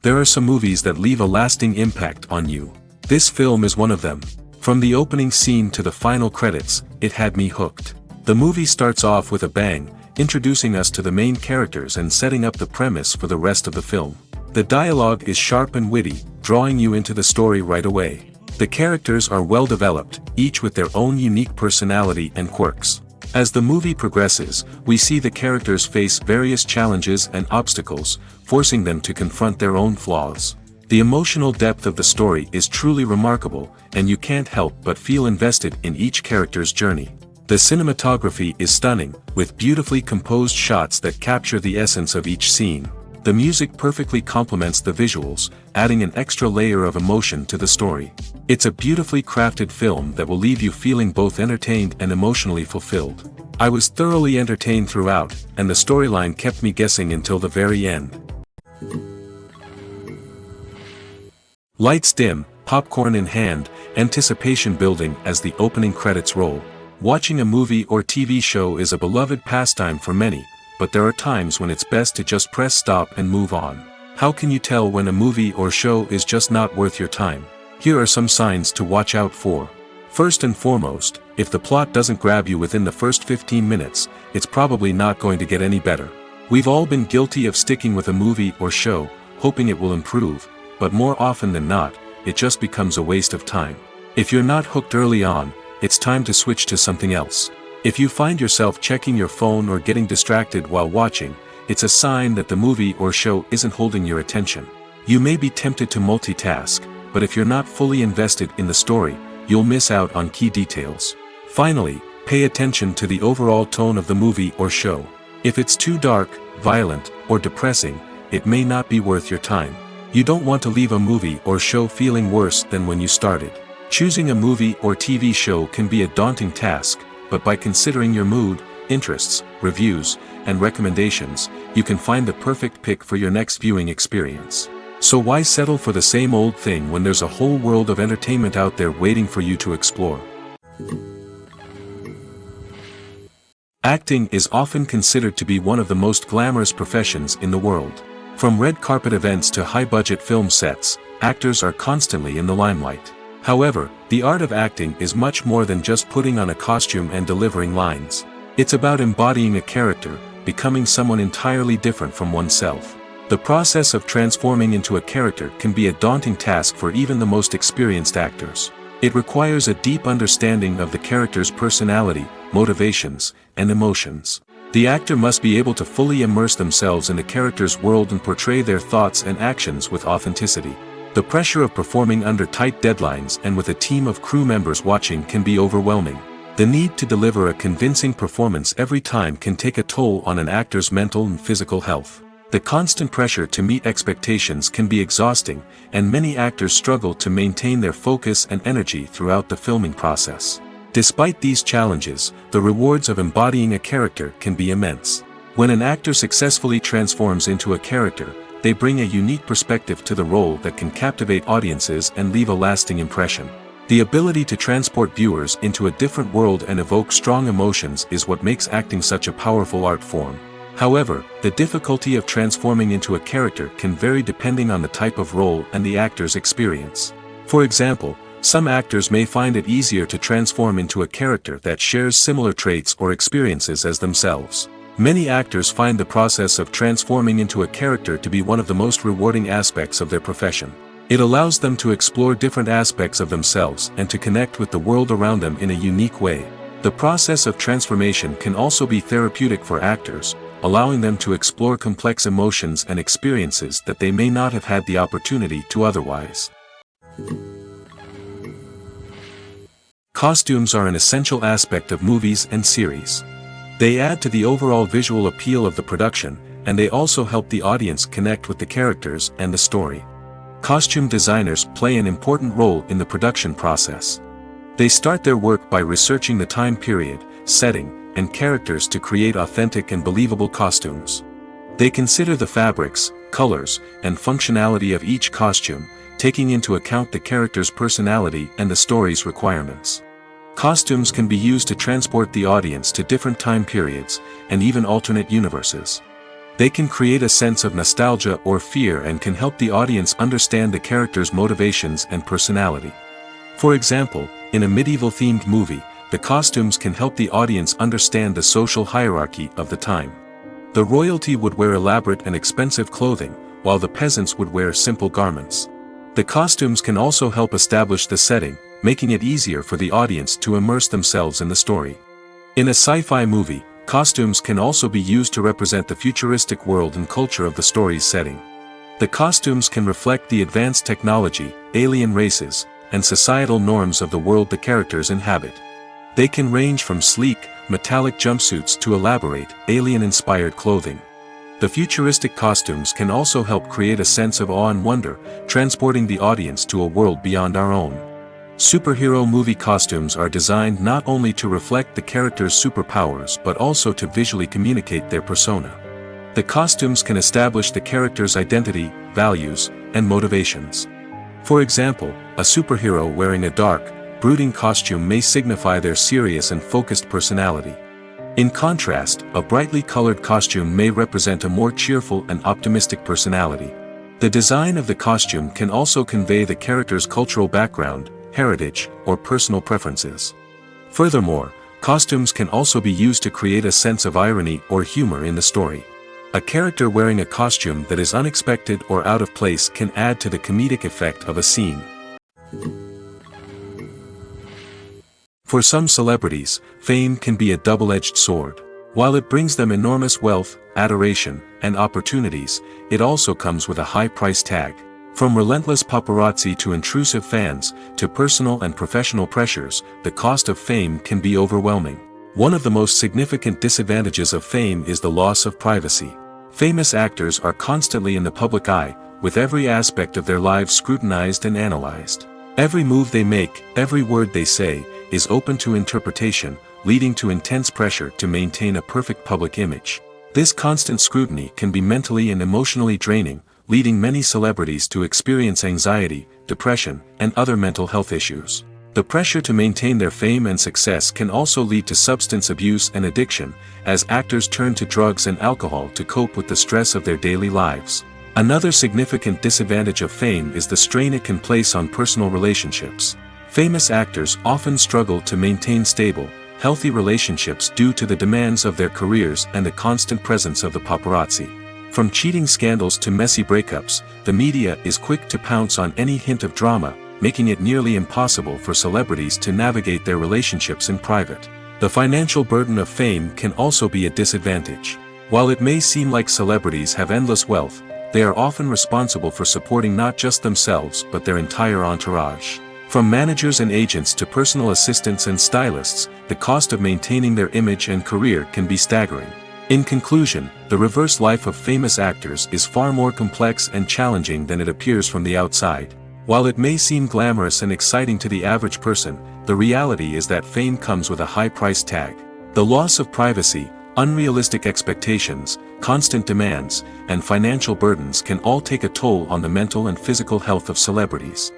There are some movies that leave a lasting impact on you. This film is one of them. From the opening scene to the final credits, it had me hooked. The movie starts off with a bang, introducing us to the main characters and setting up the premise for the rest of the film. The dialogue is sharp and witty, drawing you into the story right away. The characters are well developed, each with their own unique personality and quirks. As the movie progresses, we see the characters face various challenges and obstacles, forcing them to confront their own flaws. The emotional depth of the story is truly remarkable, and you can't help but feel invested in each character's journey. The cinematography is stunning, with beautifully composed shots that capture the essence of each scene. The music perfectly complements the visuals, adding an extra layer of emotion to the story. It's a beautifully crafted film that will leave you feeling both entertained and emotionally fulfilled. I was thoroughly entertained throughout, and the storyline kept me guessing until the very end. Lights dim, popcorn in hand, anticipation building as the opening credits roll. Watching a movie or TV show is a beloved pastime for many, but there are times when it's best to just press stop and move on. How can you tell when a movie or show is just not worth your time? Here are some signs to watch out for. First and foremost, if the plot doesn't grab you within the first 15 minutes, it's probably not going to get any better. We've all been guilty of sticking with a movie or show, hoping it will improve, but more often than not, it just becomes a waste of time. If you're not hooked early on, it's time to switch to something else. If you find yourself checking your phone or getting distracted while watching, it's a sign that the movie or show isn't holding your attention. You may be tempted to multitask, but if you're not fully invested in the story, you'll miss out on key details. Finally, pay attention to the overall tone of the movie or show. If it's too dark, violent, or depressing, it may not be worth your time. You don't want to leave a movie or show feeling worse than when you started. Choosing a movie or TV show can be a daunting task, but by considering your mood, interests, reviews, and recommendations, you can find the perfect pick for your next viewing experience. So why settle for the same old thing when there's a whole world of entertainment out there waiting for you to explore? Acting is often considered to be one of the most glamorous professions in the world. From red carpet events to high-budget film sets, actors are constantly in the limelight. However, the art of acting is much more than just putting on a costume and delivering lines. It's about embodying a character, becoming someone entirely different from oneself. The process of transforming into a character can be a daunting task for even the most experienced actors. It requires a deep understanding of the character's personality, motivations, and emotions. The actor must be able to fully immerse themselves in the character's world and portray their thoughts and actions with authenticity. The pressure of performing under tight deadlines and with a team of crew members watching can be overwhelming. The need to deliver a convincing performance every time can take a toll on an actor's mental and physical health. The constant pressure to meet expectations can be exhausting, and many actors struggle to maintain their focus and energy throughout the filming process. Despite these challenges, the rewards of embodying a character can be immense. When an actor successfully transforms into a character, they bring a unique perspective to the role that can captivate audiences and leave a lasting impression. The ability to transport viewers into a different world and evoke strong emotions is what makes acting such a powerful art form. However, the difficulty of transforming into a character can vary depending on the type of role and the actor's experience. For example, some actors may find it easier to transform into a character that shares similar traits or experiences as themselves. Many actors find the process of transforming into a character to be one of the most rewarding aspects of their profession. It allows them to explore different aspects of themselves and to connect with the world around them in a unique way. The process of transformation can also be therapeutic for actors, allowing them to explore complex emotions and experiences that they may not have had the opportunity to otherwise. Costumes are an essential aspect of movies and series. They add to the overall visual appeal of the production, and they also help the audience connect with the characters and the story. Costume designers play an important role in the production process. They start their work by researching the time period, setting, and characters to create authentic and believable costumes. They consider the fabrics, colors, and functionality of each costume, taking into account the character's personality and the story's requirements. Costumes can be used to transport the audience to different time periods, and even alternate universes. They can create a sense of nostalgia or fear and can help the audience understand the character's motivations and personality. For example, in a medieval-themed movie, the costumes can help the audience understand the social hierarchy of the time. The royalty would wear elaborate and expensive clothing, while the peasants would wear simple garments. The costumes can also help establish the setting, making it easier for the audience to immerse themselves in the story. In a sci-fi movie, costumes can also be used to represent the futuristic world and culture of the story's setting. The costumes can reflect the advanced technology, alien races, and societal norms of the world the characters inhabit. They can range from sleek, metallic jumpsuits to elaborate, alien-inspired clothing. The futuristic costumes can also help create a sense of awe and wonder, transporting the audience to a world beyond our own. Superhero movie costumes are designed not only to reflect the character's superpowers but also to visually communicate their persona. The costumes can establish the character's identity, values, and motivations. For example, a superhero wearing a dark, brooding costume may signify their serious and focused personality. In contrast, a brightly colored costume may represent a more cheerful and optimistic personality. The design of the costume can also convey the character's cultural background, heritage, or personal preferences. Furthermore, costumes can also be used to create a sense of irony or humor in the story. A character wearing a costume that is unexpected or out of place can add to the comedic effect of a scene. For some celebrities, fame can be a double-edged sword. While it brings them enormous wealth, adoration, and opportunities, it also comes with a high price tag. From relentless paparazzi to intrusive fans, to personal and professional pressures, the cost of fame can be overwhelming. One of the most significant disadvantages of fame is the loss of privacy. Famous actors are constantly in the public eye, with every aspect of their lives scrutinized and analyzed. Every move they make, every word they say, is open to interpretation, leading to intense pressure to maintain a perfect public image. This constant scrutiny can be mentally and emotionally draining, leading many celebrities to experience anxiety, depression, and other mental health issues. The pressure to maintain their fame and success can also lead to substance abuse and addiction, as actors turn to drugs and alcohol to cope with the stress of their daily lives. Another significant disadvantage of fame is the strain it can place on personal relationships. Famous actors often struggle to maintain stable, healthy relationships due to the demands of their careers and the constant presence of the paparazzi. From cheating scandals to messy breakups, the media is quick to pounce on any hint of drama, making it nearly impossible for celebrities to navigate their relationships in private. The financial burden of fame can also be a disadvantage. While it may seem like celebrities have endless wealth, they are often responsible for supporting not just themselves but their entire entourage. From managers and agents to personal assistants and stylists, the cost of maintaining their image and career can be staggering. In conclusion, the reverse life of famous actors is far more complex and challenging than it appears from the outside. While it may seem glamorous and exciting to the average person, the reality is that fame comes with a high price tag. The loss of privacy, unrealistic expectations, constant demands, and financial burdens can all take a toll on the mental and physical health of celebrities.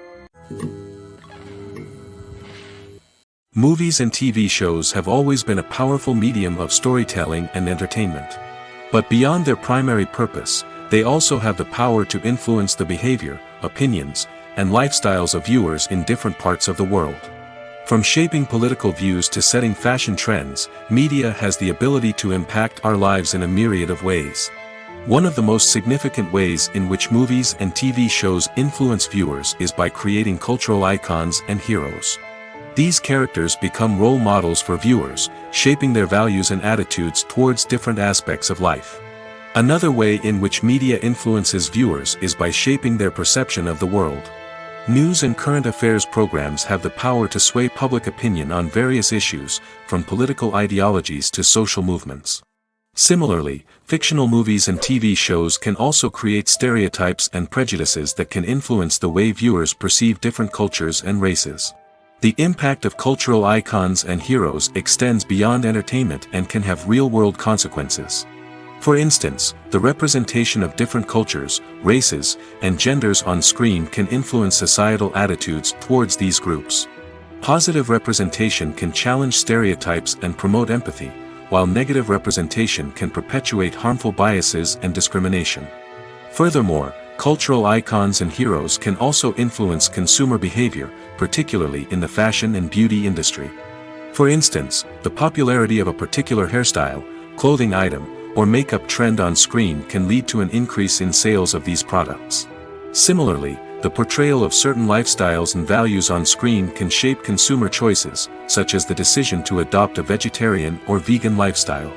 Movies and TV shows have always been a powerful medium of storytelling and entertainment. But beyond their primary purpose, they also have the power to influence the behavior, opinions, and lifestyles of viewers in different parts of the world. From shaping political views to setting fashion trends, media has the ability to impact our lives in a myriad of ways. One of the most significant ways in which movies and TV shows influence viewers is by creating cultural icons and heroes. These characters become role models for viewers, shaping their values and attitudes towards different aspects of life. Another way in which media influences viewers is by shaping their perception of the world. News and current affairs programs have the power to sway public opinion on various issues, from political ideologies to social movements. Similarly, fictional movies and TV shows can also create stereotypes and prejudices that can influence the way viewers perceive different cultures and races. The impact of cultural icons and heroes extends beyond entertainment and can have real-world consequences. For instance, the representation of different cultures, races, and genders on screen can influence societal attitudes towards these groups. Positive representation can challenge stereotypes and promote empathy, while negative representation can perpetuate harmful biases and discrimination. Furthermore, cultural icons and heroes can also influence consumer behavior, particularly in the fashion and beauty industry. For instance, the popularity of a particular hairstyle, clothing item, or makeup trend on screen can lead to an increase in sales of these products. Similarly, the portrayal of certain lifestyles and values on screen can shape consumer choices, such as the decision to adopt a vegetarian or vegan lifestyle.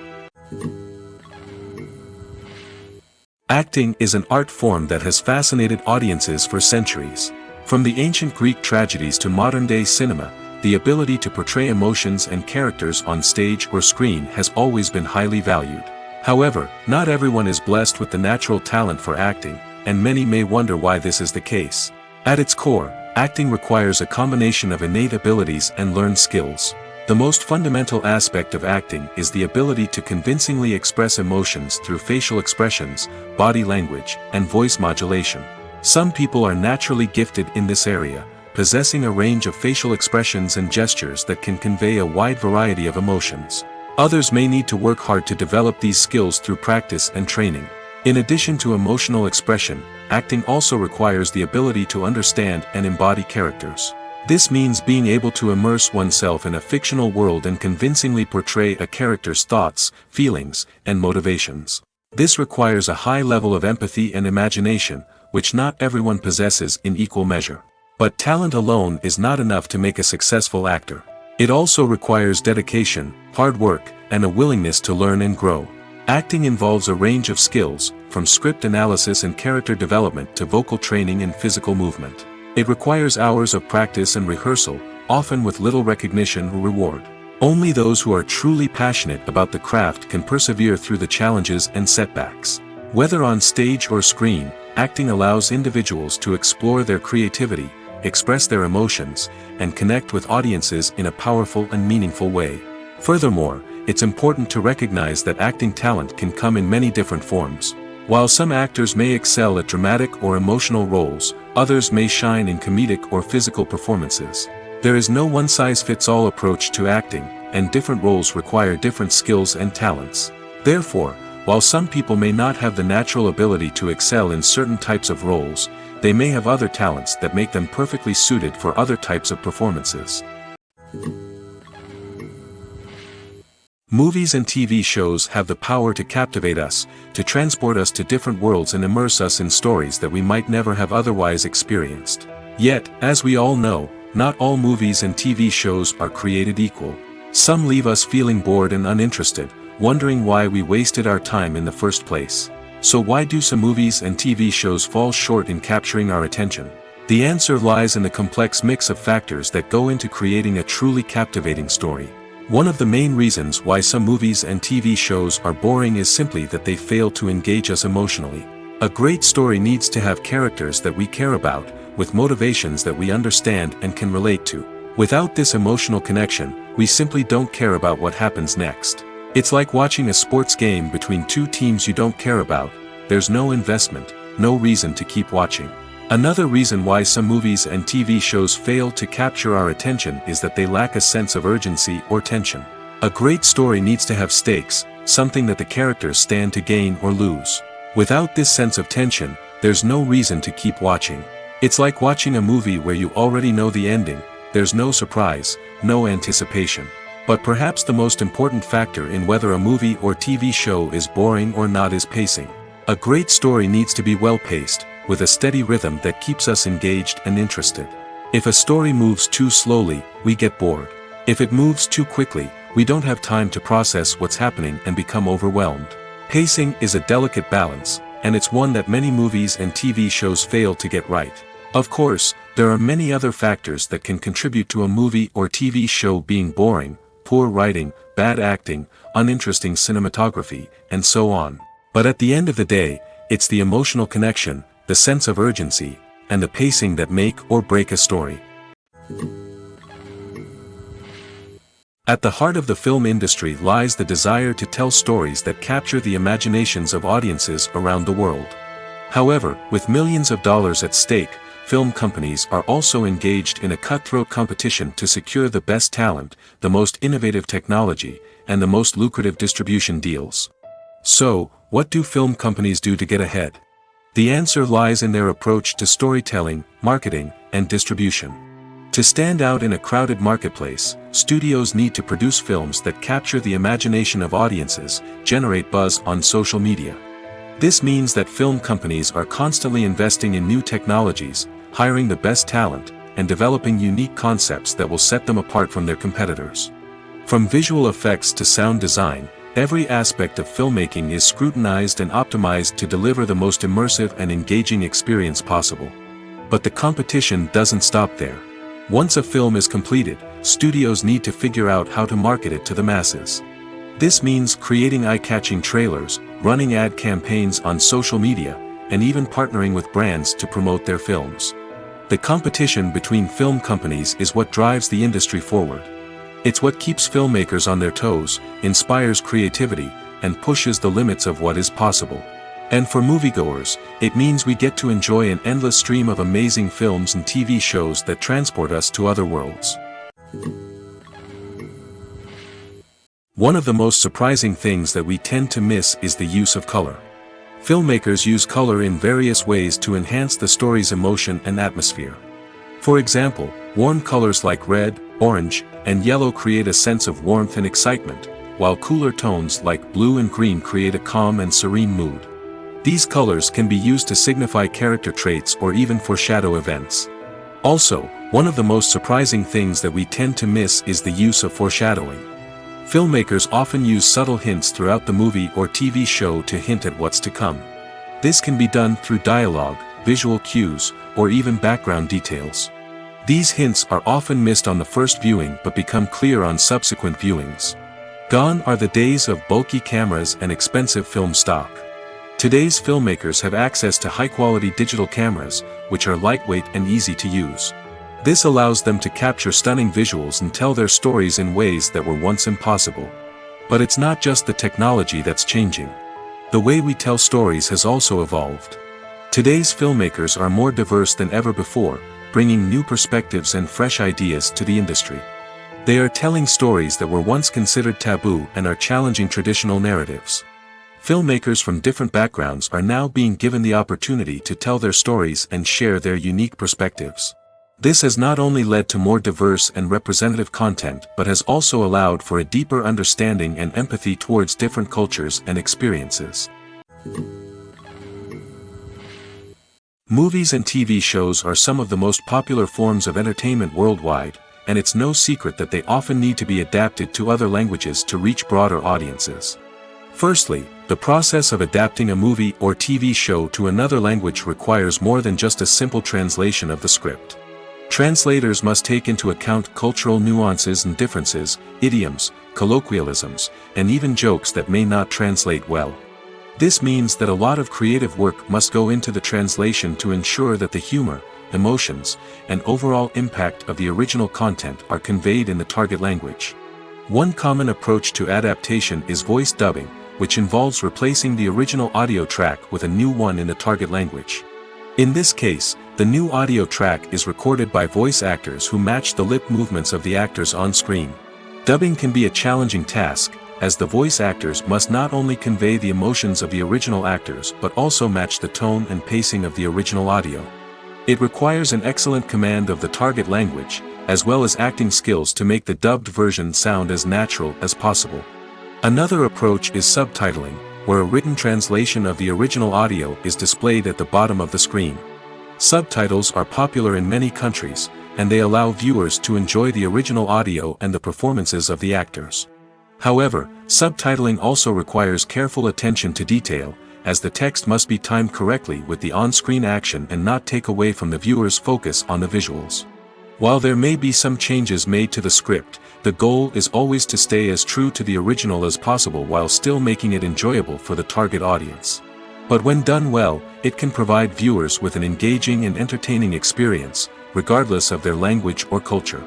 Acting is an art form that has fascinated audiences for centuries. From the ancient Greek tragedies to modern-day cinema, the ability to portray emotions and characters on stage or screen has always been highly valued. However, not everyone is blessed with the natural talent for acting, and many may wonder why this is the case. At its core, acting requires a combination of innate abilities and learned skills. The most fundamental aspect of acting is the ability to convincingly express emotions through facial expressions, body language, and voice modulation. Some people are naturally gifted in this area, possessing a range of facial expressions and gestures that can convey a wide variety of emotions. Others may need to work hard to develop these skills through practice and training. In addition to emotional expression, acting also requires the ability to understand and embody characters. This means being able to immerse oneself in a fictional world and convincingly portray a character's thoughts, feelings, and motivations. This requires a high level of empathy and imagination, which not everyone possesses in equal measure. But talent alone is not enough to make a successful actor. It also requires dedication, hard work, and a willingness to learn and grow. Acting involves a range of skills, from script analysis and character development to vocal training and physical movement. It requires hours of practice and rehearsal, often with little recognition or reward. Only those who are truly passionate about the craft can persevere through the challenges and setbacks. Whether on stage or screen, acting allows individuals to explore their creativity, express their emotions, and connect with audiences in a powerful and meaningful way. Furthermore, it's important to recognize that acting talent can come in many different forms. While some actors may excel at dramatic or emotional roles, others may shine in comedic or physical performances. There is no one-size-fits-all approach to acting, and different roles require different skills and talents. Therefore, while some people may not have the natural ability to excel in certain types of roles, they may have other talents that make them perfectly suited for other types of performances. Movies and TV shows have the power to captivate us, to transport us to different worlds and immerse us in stories that we might never have otherwise experienced. Yet, as we all know, not all movies and TV shows are created equal. Some leave us feeling bored and uninterested, wondering why we wasted our time in the first place. So why do some movies and TV shows fall short in capturing our attention? The answer lies in the complex mix of factors that go into creating a truly captivating story. One of the main reasons why some movies and TV shows are boring is simply that they fail to engage us emotionally. A great story needs to have characters that we care about, with motivations that we understand and can relate to. Without this emotional connection, we simply don't care about what happens next. It's like watching a sports game between two teams you don't care about. There's no investment, no reason to keep watching. Another reason why some movies and TV shows fail to capture our attention is that they lack a sense of urgency or tension. A great story needs to have stakes, something that the characters stand to gain or lose. Without this sense of tension, there's no reason to keep watching. It's like watching a movie where you already know the ending. There's no surprise, no anticipation. But perhaps the most important factor in whether a movie or TV show is boring or not is pacing. A great story needs to be well-paced, with a steady rhythm that keeps us engaged and interested. If a story moves too slowly, we get bored. If it moves too quickly, we don't have time to process what's happening and become overwhelmed. Pacing is a delicate balance, and it's one that many movies and TV shows fail to get right. Of course, there are many other factors that can contribute to a movie or TV show being boring: poor writing, bad acting, uninteresting cinematography, and so on. But at the end of the day, it's the emotional connection, the sense of urgency, and the pacing that make or break a story. At the heart of the film industry lies the desire to tell stories that capture the imaginations of audiences around the world. However, with millions of dollars at stake, film companies are also engaged in a cutthroat competition to secure the best talent, the most innovative technology, and the most lucrative distribution deals. So, what do film companies do to get ahead? The answer lies in their approach to storytelling, marketing, and distribution. To stand out in a crowded marketplace, studios need to produce films that capture the imagination of audiences, generate buzz on social media. This means that film companies are constantly investing in new technologies, hiring the best talent, and developing unique concepts that will set them apart from their competitors. From visual effects to sound design, every aspect of filmmaking is scrutinized and optimized to deliver the most immersive and engaging experience possible. But the competition doesn't stop there. Once a film is completed, studios need to figure out how to market it to the masses. This means creating eye-catching trailers, running ad campaigns on social media, and even partnering with brands to promote their films. The competition between film companies is what drives the industry forward. It's what keeps filmmakers on their toes, inspires creativity, and pushes the limits of what is possible. And for moviegoers, it means we get to enjoy an endless stream of amazing films and TV shows that transport us to other worlds. One of the most surprising things that we tend to miss is the use of color. Filmmakers use color in various ways to enhance the story's emotion and atmosphere. For example, warm colors like red, orange, and yellow create a sense of warmth and excitement, while cooler tones like blue and green create a calm and serene mood. These colors can be used to signify character traits or even foreshadow events. Also, one of the most surprising things that we tend to miss is the use of foreshadowing. Filmmakers often use subtle hints throughout the movie or TV show to hint at what's to come. This can be done through dialogue, visual cues, or even background details. These hints are often missed on the first viewing but become clear on subsequent viewings. Gone are the days of bulky cameras and expensive film stock. Today's filmmakers have access to high-quality digital cameras, which are lightweight and easy to use. This allows them to capture stunning visuals and tell their stories in ways that were once impossible. But it's not just the technology that's changing. The way we tell stories has also evolved. Today's filmmakers are more diverse than ever before, bringing new perspectives and fresh ideas to the industry. They are telling stories that were once considered taboo and are challenging traditional narratives. Filmmakers from different backgrounds are now being given the opportunity to tell their stories and share their unique perspectives. This has not only led to more diverse and representative content but has also allowed for a deeper understanding and empathy towards different cultures and experiences. Movies and TV shows are some of the most popular forms of entertainment worldwide, and it's no secret that they often need to be adapted to other languages to reach broader audiences. Firstly, the process of adapting a movie or TV show to another language requires more than just a simple translation of the script. Translators must take into account cultural nuances and differences, idioms, colloquialisms, and even jokes that may not translate well. This means that a lot of creative work must go into the translation to ensure that the humor, emotions, and overall impact of the original content are conveyed in the target language. One common approach to adaptation is voice dubbing, which involves replacing the original audio track with a new one in the target language. In this case, the new audio track is recorded by voice actors who match the lip movements of the actors on screen. Dubbing can be a challenging task, as the voice actors must not only convey the emotions of the original actors but also match the tone and pacing of the original audio. It requires an excellent command of the target language, as well as acting skills to make the dubbed version sound as natural as possible. Another approach is subtitling, where a written translation of the original audio is displayed at the bottom of the screen. Subtitles are popular in many countries, and they allow viewers to enjoy the original audio and the performances of the actors. However, subtitling also requires careful attention to detail, as the text must be timed correctly with the on-screen action and not take away from the viewer's focus on the visuals. While there may be some changes made to the script, the goal is always to stay as true to the original as possible while still making it enjoyable for the target audience. But when done well, it can provide viewers with an engaging and entertaining experience, regardless of their language or culture.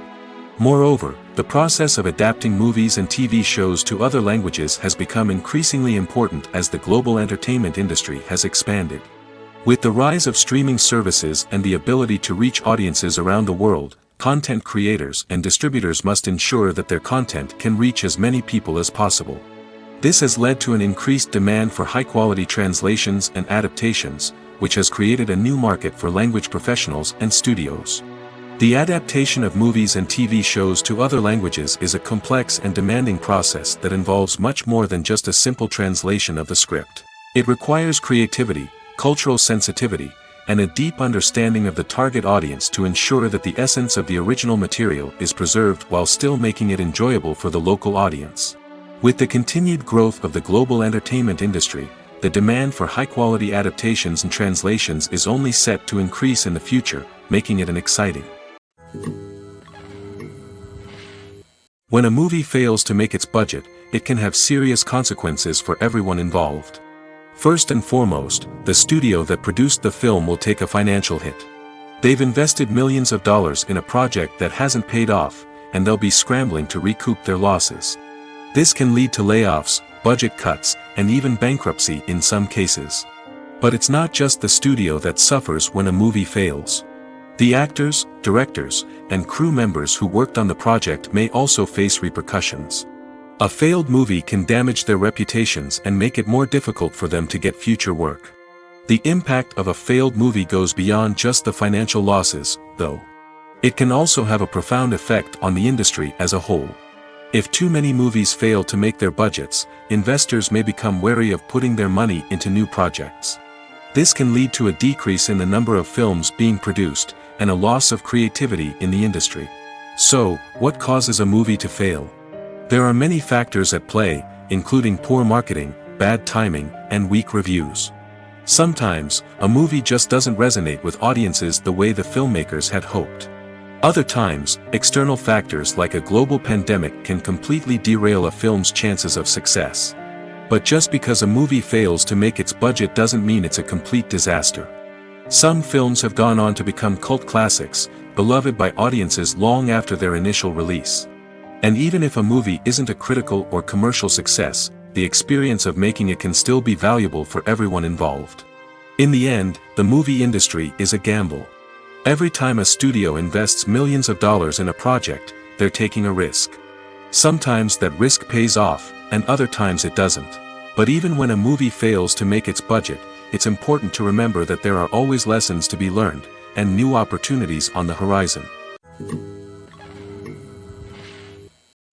Moreover, the process of adapting movies and TV shows to other languages has become increasingly important as the global entertainment industry has expanded. With the rise of streaming services and the ability to reach audiences around the world, content creators and distributors must ensure that their content can reach as many people as possible. This has led to an increased demand for high-quality translations and adaptations, which has created a new market for language professionals and studios. The adaptation of movies and TV shows to other languages is a complex and demanding process that involves much more than just a simple translation of the script. It requires creativity, cultural sensitivity, and a deep understanding of the target audience to ensure that the essence of the original material is preserved while still making it enjoyable for the local audience. With the continued growth of the global entertainment industry, the demand for high-quality adaptations and translations is only set to increase in the future, making it an exciting. When a movie fails to make its budget, it can have serious consequences for everyone involved. First and foremost, the studio that produced the film will take a financial hit. They've invested millions of dollars in a project that hasn't paid off, and they'll be scrambling to recoup their losses. This can lead to layoffs, budget cuts, and even bankruptcy in some cases. But it's not just the studio that suffers when a movie fails. The actors, directors, and crew members who worked on the project may also face repercussions. A failed movie can damage their reputations and make it more difficult for them to get future work. The impact of a failed movie goes beyond just the financial losses, though. It can also have a profound effect on the industry as a whole. If too many movies fail to make their budgets, investors may become wary of putting their money into new projects. This can lead to a decrease in the number of films being produced, and a loss of creativity in the industry. So, what causes a movie to fail? There are many factors at play, including poor marketing, bad timing, and weak reviews. Sometimes, a movie just doesn't resonate with audiences the way the filmmakers had hoped. Other times, external factors like a global pandemic can completely derail a film's chances of success. But just because a movie fails to make its budget doesn't mean it's a complete disaster. Some films have gone on to become cult classics, beloved by audiences long after their initial release. And even if a movie isn't a critical or commercial success, the experience of making it can still be valuable for everyone involved. In the end, the movie industry is a gamble. Every time a studio invests millions of dollars in a project, they're taking a risk. Sometimes that risk pays off, and other times it doesn't. But even when a movie fails to make its budget, it's important to remember that there are always lessons to be learned, and new opportunities on the horizon.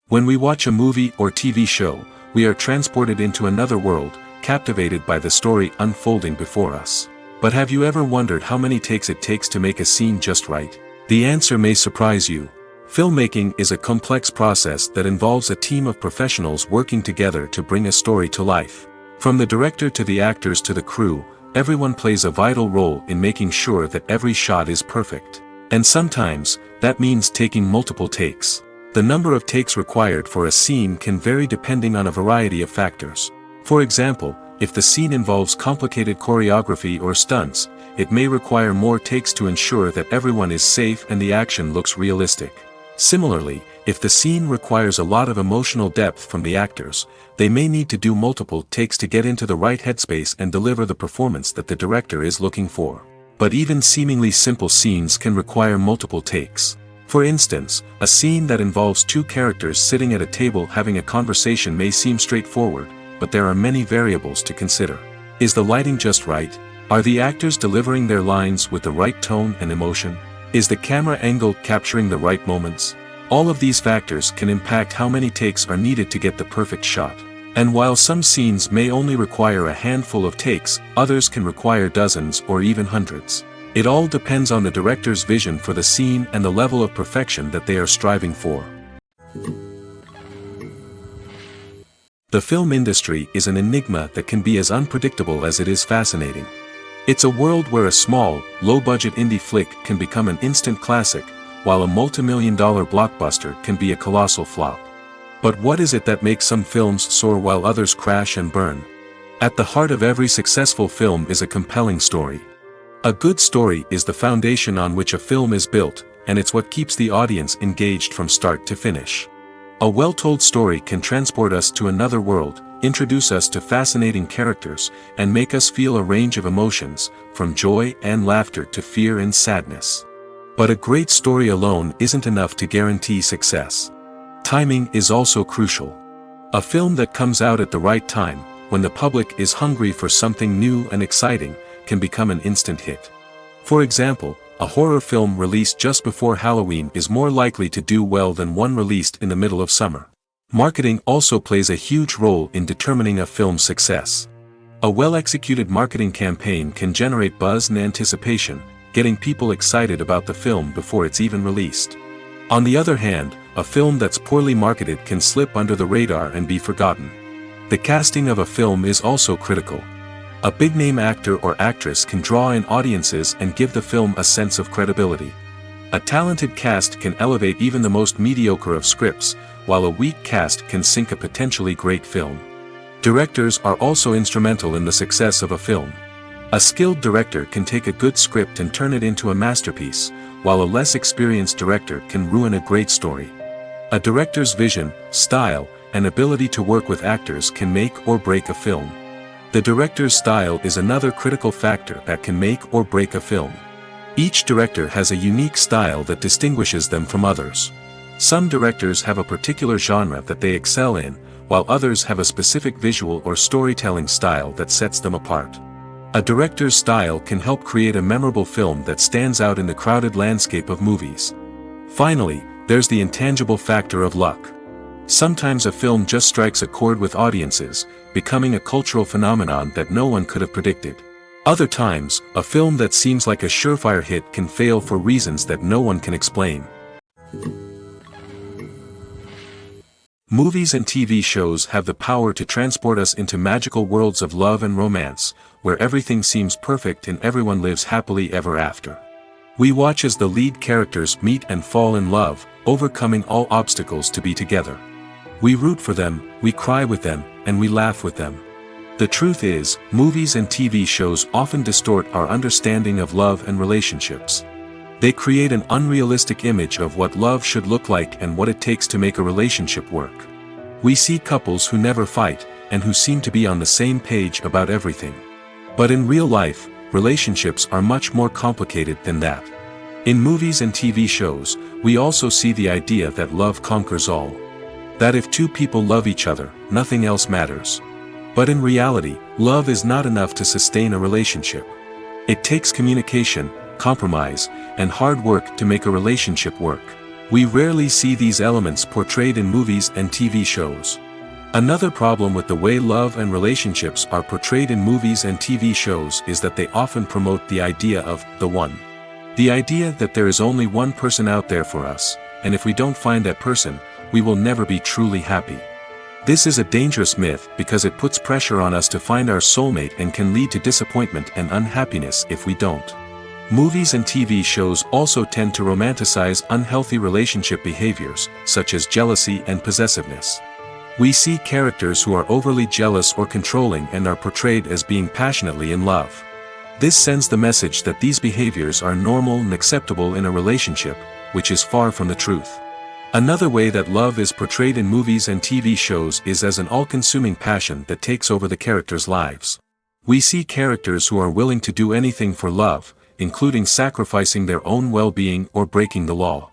When we watch a movie or TV show, we are transported into another world, captivated by the story unfolding before us. But have you ever wondered how many takes it takes to make a scene just right? The answer may surprise you. Filmmaking is a complex process that involves a team of professionals working together to bring a story to life. From the director to the actors to the crew, everyone plays a vital role in making sure that every shot is perfect. And sometimes, that means taking multiple takes. The number of takes required for a scene can vary depending on a variety of factors. For example, if the scene involves complicated choreography or stunts, it may require more takes to ensure that everyone is safe and the action looks realistic. Similarly, if the scene requires a lot of emotional depth from the actors, they may need to do multiple takes to get into the right headspace and deliver the performance that the director is looking for. But even seemingly simple scenes can require multiple takes. For instance, a scene that involves two characters sitting at a table having a conversation may seem straightforward, but there are many variables to consider. Is the lighting just right? Are the actors delivering their lines with the right tone and emotion? Is the camera angle capturing the right moments? All of these factors can impact how many takes are needed to get the perfect shot. And while some scenes may only require a handful of takes, others can require dozens or even hundreds. It all depends on the director's vision for the scene and the level of perfection that they are striving for. The film industry is an enigma that can be as unpredictable as it is fascinating. It's a world where a small, low-budget indie flick can become an instant classic, while a multi-million-dollar blockbuster can be a colossal flop. But what is it that makes some films soar while others crash and burn? At the heart of every successful film is a compelling story. A good story is the foundation on which a film is built, and it's what keeps the audience engaged from start to finish. A well-told story can transport us to another world, introduce us to fascinating characters, and make us feel a range of emotions, from joy and laughter to fear and sadness. But a great story alone isn't enough to guarantee success. Timing is also crucial. A film that comes out at the right time, when the public is hungry for something new and exciting, can become an instant hit. For example, a horror film released just before Halloween is more likely to do well than one released in the middle of summer. Marketing also plays a huge role in determining a film's success. A well-executed marketing campaign can generate buzz and anticipation, getting people excited about the film before it's even released. On the other hand, a film that's poorly marketed can slip under the radar and be forgotten. The casting of a film is also critical. A big-name actor or actress can draw in audiences and give the film a sense of credibility. A talented cast can elevate even the most mediocre of scripts, while a weak cast can sink a potentially great film. Directors are also instrumental in the success of a film. A skilled director can take a good script and turn it into a masterpiece, while a less experienced director can ruin a great story. A director's vision, style, and ability to work with actors can make or break a film. The director's style is another critical factor that can make or break a film. Each director has a unique style that distinguishes them from others. Some directors have a particular genre that they excel in, while others have a specific visual or storytelling style that sets them apart. A director's style can help create a memorable film that stands out in the crowded landscape of movies. Finally, there's the intangible factor of luck. Sometimes a film just strikes a chord with audiences, becoming a cultural phenomenon that no one could have predicted. Other times, a film that seems like a surefire hit can fail for reasons that no one can explain. Movies and TV shows have the power to transport us into magical worlds of love and romance, where everything seems perfect and everyone lives happily ever after. We watch as the lead characters meet and fall in love, overcoming all obstacles to be together. We root for them, we cry with them, and we laugh with them. The truth is, movies and TV shows often distort our understanding of love and relationships. They create an unrealistic image of what love should look like and what it takes to make a relationship work. We see couples who never fight, and who seem to be on the same page about everything. But in real life, relationships are much more complicated than that. In movies and TV shows, we also see the idea that love conquers all. That if two people love each other, nothing else matters. But in reality, love is not enough to sustain a relationship. It takes communication, compromise, and hard work to make a relationship work. We rarely see these elements portrayed in movies and TV shows. Another problem with the way love and relationships are portrayed in movies and TV shows is that they often promote the idea of the one. The idea that there is only one person out there for us, and if we don't find that person, we will never be truly happy. This is a dangerous myth because it puts pressure on us to find our soulmate and can lead to disappointment and unhappiness if we don't. Movies and TV shows also tend to romanticize unhealthy relationship behaviors, such as jealousy and possessiveness. We see characters who are overly jealous or controlling and are portrayed as being passionately in love. This sends the message that these behaviors are normal and acceptable in a relationship, which is far from the truth. Another way that love is portrayed in movies and TV shows is as an all-consuming passion that takes over the characters' lives. We see characters who are willing to do anything for love, including sacrificing their own well-being or breaking the law.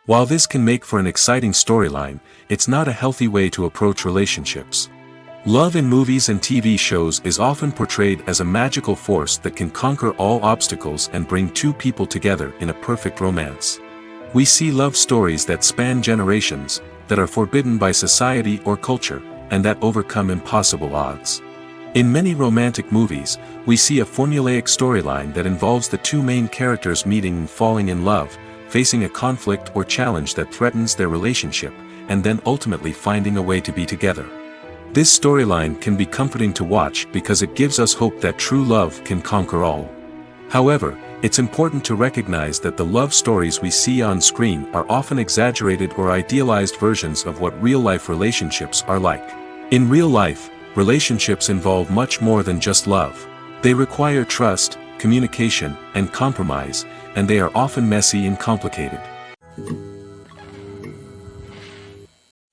While this can make for an exciting storyline, it's not a healthy way to approach relationships. Love in movies and TV shows is often portrayed as a magical force that can conquer all obstacles and bring two people together in a perfect romance. We see love stories that span generations, that are forbidden by society or culture, and that overcome impossible odds. In many romantic movies, we see a formulaic storyline that involves the two main characters meeting and falling in love, facing a conflict or challenge that threatens their relationship, and then ultimately finding a way to be together. This storyline can be comforting to watch because it gives us hope that true love can conquer all. However, it's important to recognize that the love stories we see on screen are often exaggerated or idealized versions of what real-life relationships are like. In real life, relationships involve much more than just love. They require trust, communication, and compromise, and they are often messy and complicated.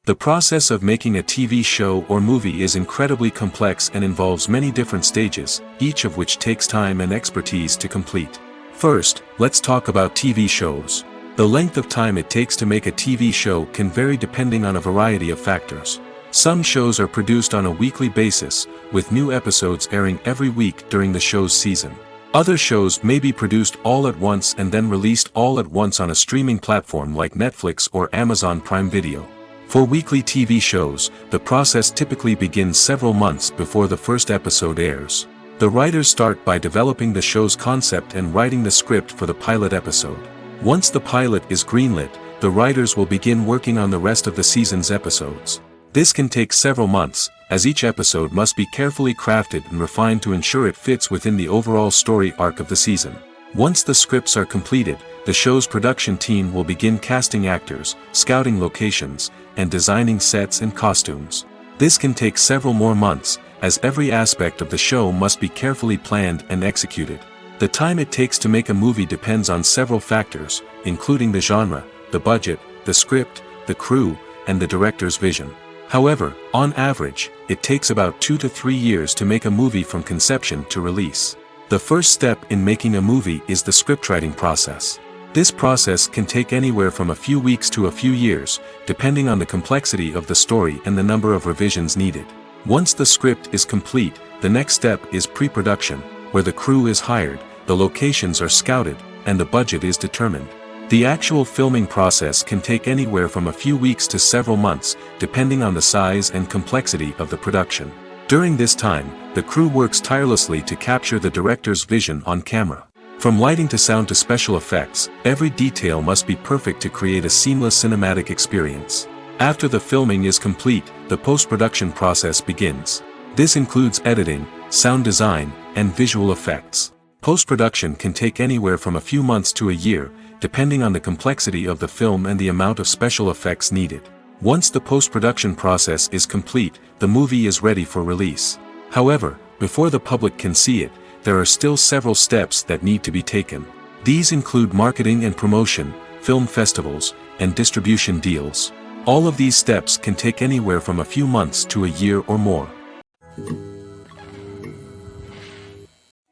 The process of making a TV show or movie is incredibly complex and involves many different stages, each of which takes time and expertise to complete. First, let's talk about TV shows. The length of time it takes to make a TV show can vary depending on a variety of factors. Some shows are produced on a weekly basis, with new episodes airing every week during the show's season. Other shows may be produced all at once and then released all at once on a streaming platform like Netflix or Amazon Prime Video. For weekly TV shows, the process typically begins several months before the first episode airs. The writers start by developing the show's concept and writing the script for the pilot episode. Once the pilot is greenlit, the writers will begin working on the rest of the season's episodes. This can take several months, as each episode must be carefully crafted and refined to ensure it fits within the overall story arc of the season. Once the scripts are completed, the show's production team will begin casting actors, scouting locations, and designing sets and costumes. This can take several more months, as every aspect of the show must be carefully planned and executed. The time it takes to make a movie depends on several factors, including the genre, the budget, the script, the crew, and the director's vision. However, on average, it takes about 2 to 3 years to make a movie from conception to release. The first step in making a movie is the scriptwriting process. This process can take anywhere from a few weeks to a few years, depending on the complexity of the story and the number of revisions needed. Once the script is complete, the next step is pre-production, where the crew is hired, the locations are scouted, and the budget is determined. The actual filming process can take anywhere from a few weeks to several months, depending on the size and complexity of the production. During this time, the crew works tirelessly to capture the director's vision on camera. From lighting to sound to special effects, every detail must be perfect to create a seamless cinematic experience. After the filming is complete, the post-production process begins. This includes editing, sound design, and visual effects. Post-production can take anywhere from a few months to a year, depending on the complexity of the film and the amount of special effects needed. Once the post-production process is complete, the movie is ready for release. However, before the public can see it, there are still several steps that need to be taken. These include marketing and promotion, film festivals, and distribution deals. All of these steps can take anywhere from a few months to a year or more.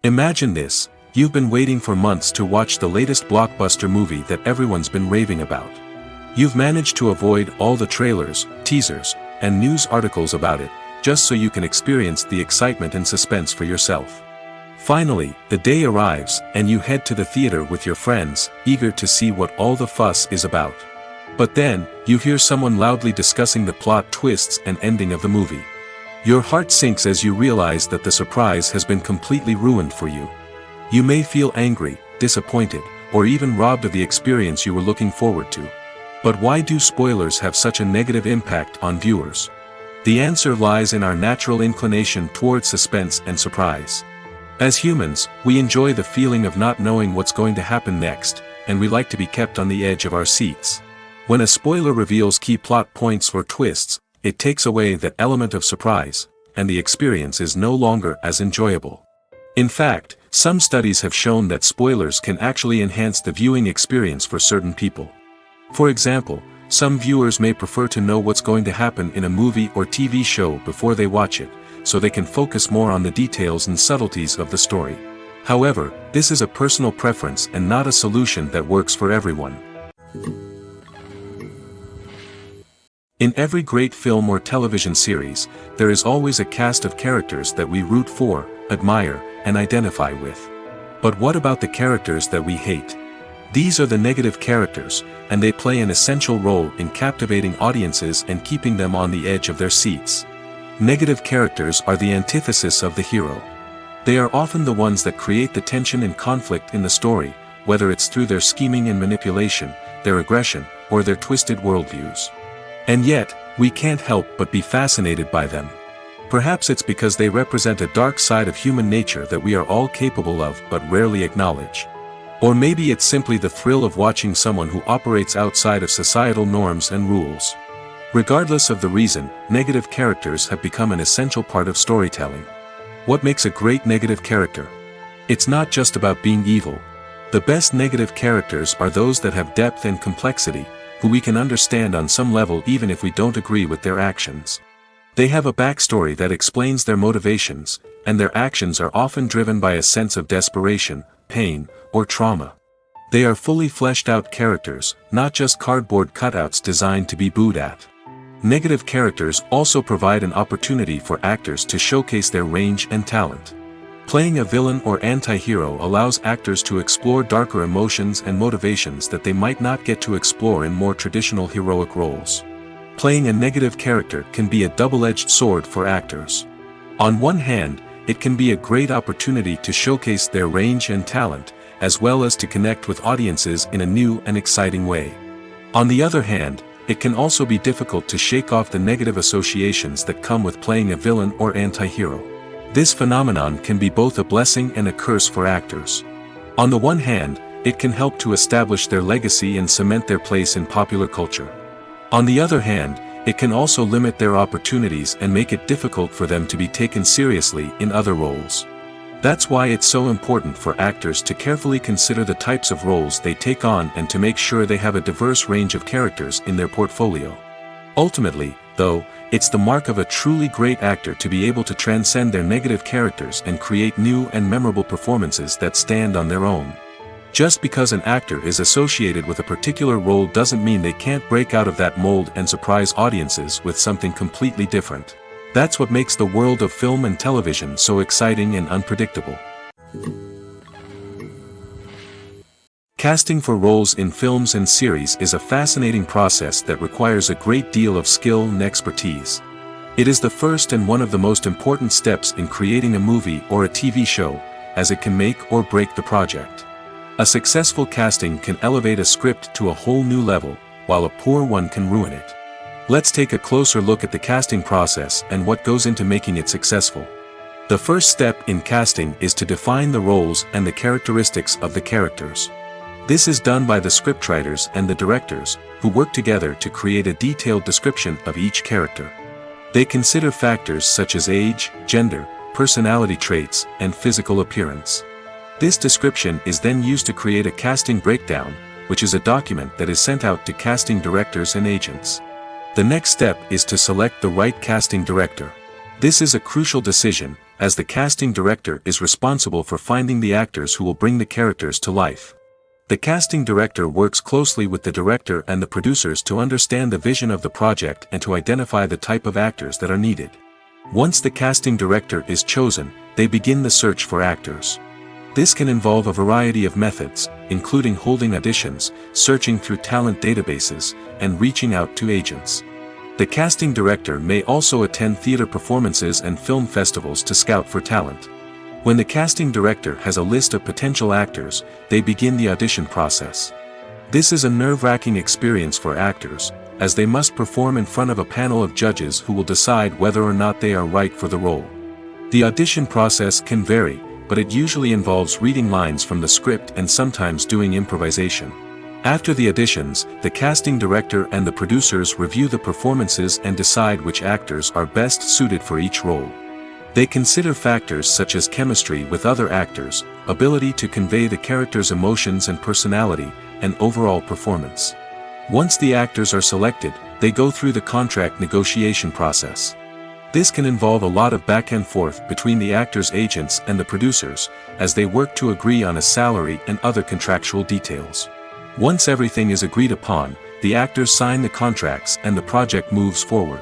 Imagine this: you've been waiting for months to watch the latest blockbuster movie that everyone's been raving about. You've managed to avoid all the trailers, teasers, and news articles about it, just so you can experience the excitement and suspense for yourself. Finally, the day arrives, and you head to the theater with your friends, eager to see what all the fuss is about. But then, you hear someone loudly discussing the plot twists and ending of the movie. Your heart sinks as you realize that the surprise has been completely ruined for you. You may feel angry, disappointed, or even robbed of the experience you were looking forward to. But why do spoilers have such a negative impact on viewers? The answer lies in our natural inclination toward suspense and surprise. As humans, we enjoy the feeling of not knowing what's going to happen next, and we like to be kept on the edge of our seats. When a spoiler reveals key plot points or twists, it takes away that element of surprise, and the experience is no longer as enjoyable. In fact, some studies have shown that spoilers can actually enhance the viewing experience for certain people. For example, some viewers may prefer to know what's going to happen in a movie or TV show before they watch it, so they can focus more on the details and subtleties of the story. However, this is a personal preference and not a solution that works for everyone. In every great film or television series, there is always a cast of characters that we root for, admire, and identify with. But what about the characters that we hate? These are the negative characters, and they play an essential role in captivating audiences and keeping them on the edge of their seats. Negative characters are the antithesis of the hero. They are often the ones that create the tension and conflict in the story, whether it's through their scheming and manipulation, their aggression, or their twisted worldviews. And yet, we can't help but be fascinated by them. Perhaps it's because they represent a dark side of human nature that we are all capable of but rarely acknowledge. Or maybe it's simply the thrill of watching someone who operates outside of societal norms and rules. Regardless of the reason, negative characters have become an essential part of storytelling. What makes a great negative character? It's not just about being evil. The best negative characters are those that have depth and complexity, who we can understand on some level even if we don't agree with their actions. They have a backstory that explains their motivations, and their actions are often driven by a sense of desperation, pain, or trauma. They are fully fleshed out characters, not just cardboard cutouts designed to be booed at. Negative characters also provide an opportunity for actors to showcase their range and talent. Playing a villain or anti-hero allows actors to explore darker emotions and motivations that they might not get to explore in more traditional heroic roles. Playing a negative character can be a double-edged sword for actors. On one hand, it can be a great opportunity to showcase their range and talent, as well as to connect with audiences in a new and exciting way. On the other hand, it can also be difficult to shake off the negative associations that come with playing a villain or anti-hero. This phenomenon can be both a blessing and a curse for actors. On the one hand, it can help to establish their legacy and cement their place in popular culture. On the other hand, it can also limit their opportunities and make it difficult for them to be taken seriously in other roles. That's why it's so important for actors to carefully consider the types of roles they take on and to make sure they have a diverse range of characters in their portfolio. Ultimately, though, it's the mark of a truly great actor to be able to transcend their negative characters and create new and memorable performances that stand on their own. Just because an actor is associated with a particular role doesn't mean they can't break out of that mold and surprise audiences with something completely different. That's what makes the world of film and television so exciting and unpredictable. Casting for roles in films and series is a fascinating process that requires a great deal of skill and expertise. It is the first and one of the most important steps in creating a movie or a TV show, as it can make or break the project. A successful casting can elevate a script to a whole new level, while a poor one can ruin it. Let's take a closer look at the casting process and what goes into making it successful. The first step in casting is to define the roles and the characteristics of the characters. This is done by the scriptwriters and the directors, who work together to create a detailed description of each character. They consider factors such as age, gender, personality traits, and physical appearance. This description is then used to create a casting breakdown, which is a document that is sent out to casting directors and agents. The next step is to select the right casting director. This is a crucial decision, as the casting director is responsible for finding the actors who will bring the characters to life. The casting director works closely with the director and the producers to understand the vision of the project and to identify the type of actors that are needed. Once the casting director is chosen, they begin the search for actors. This can involve a variety of methods, including holding auditions, searching through talent databases, and reaching out to agents. The casting director may also attend theater performances and film festivals to scout for talent. When the casting director has a list of potential actors, they begin the audition process. This is a nerve-wracking experience for actors, as they must perform in front of a panel of judges who will decide whether or not they are right for the role. The audition process can vary, but it usually involves reading lines from the script and sometimes doing improvisation. After the auditions, the casting director and the producers review the performances and decide which actors are best suited for each role. They consider factors such as chemistry with other actors, ability to convey the character's emotions and personality, and overall performance. Once the actors are selected, they go through the contract negotiation process. This can involve a lot of back and forth between the actors' agents and the producers, as they work to agree on a salary and other contractual details. Once everything is agreed upon, the actors sign the contracts and the project moves forward.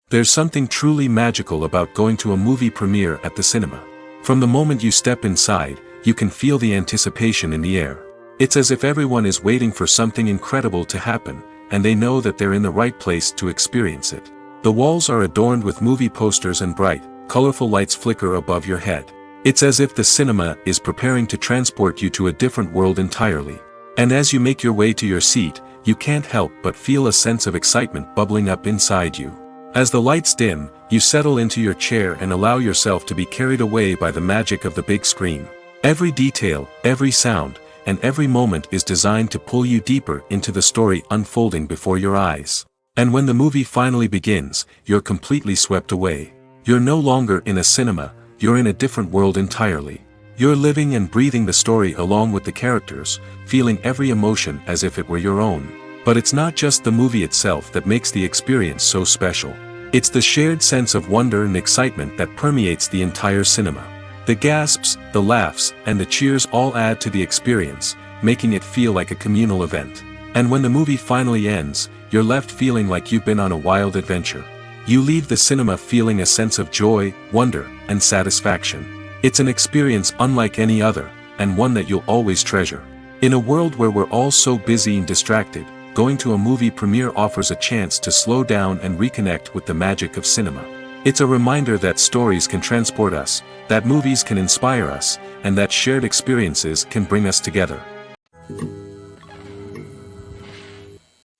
There's something truly magical about going to a movie premiere at the cinema. From the moment you step inside, you can feel the anticipation in the air. It's as if everyone is waiting for something incredible to happen, and they know that they're in the right place to experience it. The walls are adorned with movie posters and bright, colorful lights flicker above your head. It's as if the cinema is preparing to transport you to a different world entirely. And as you make your way to your seat, you can't help but feel a sense of excitement bubbling up inside you. As the lights dim, you settle into your chair and allow yourself to be carried away by the magic of the big screen. Every detail, every sound, and every moment is designed to pull you deeper into the story unfolding before your eyes. And when the movie finally begins, you're completely swept away. You're no longer in a cinema, you're in a different world entirely. You're living and breathing the story along with the characters, feeling every emotion as if it were your own. But it's not just the movie itself that makes the experience so special. It's the shared sense of wonder and excitement that permeates the entire cinema. The gasps, the laughs, and the cheers all add to the experience, making it feel like a communal event. And when the movie finally ends, you're left feeling like you've been on a wild adventure. You leave the cinema feeling a sense of joy, wonder, and satisfaction. It's an experience unlike any other, and one that you'll always treasure. In a world where we're all so busy and distracted, going to a movie premiere offers a chance to slow down and reconnect with the magic of cinema. It's a reminder that stories can transport us, that movies can inspire us, and that shared experiences can bring us together.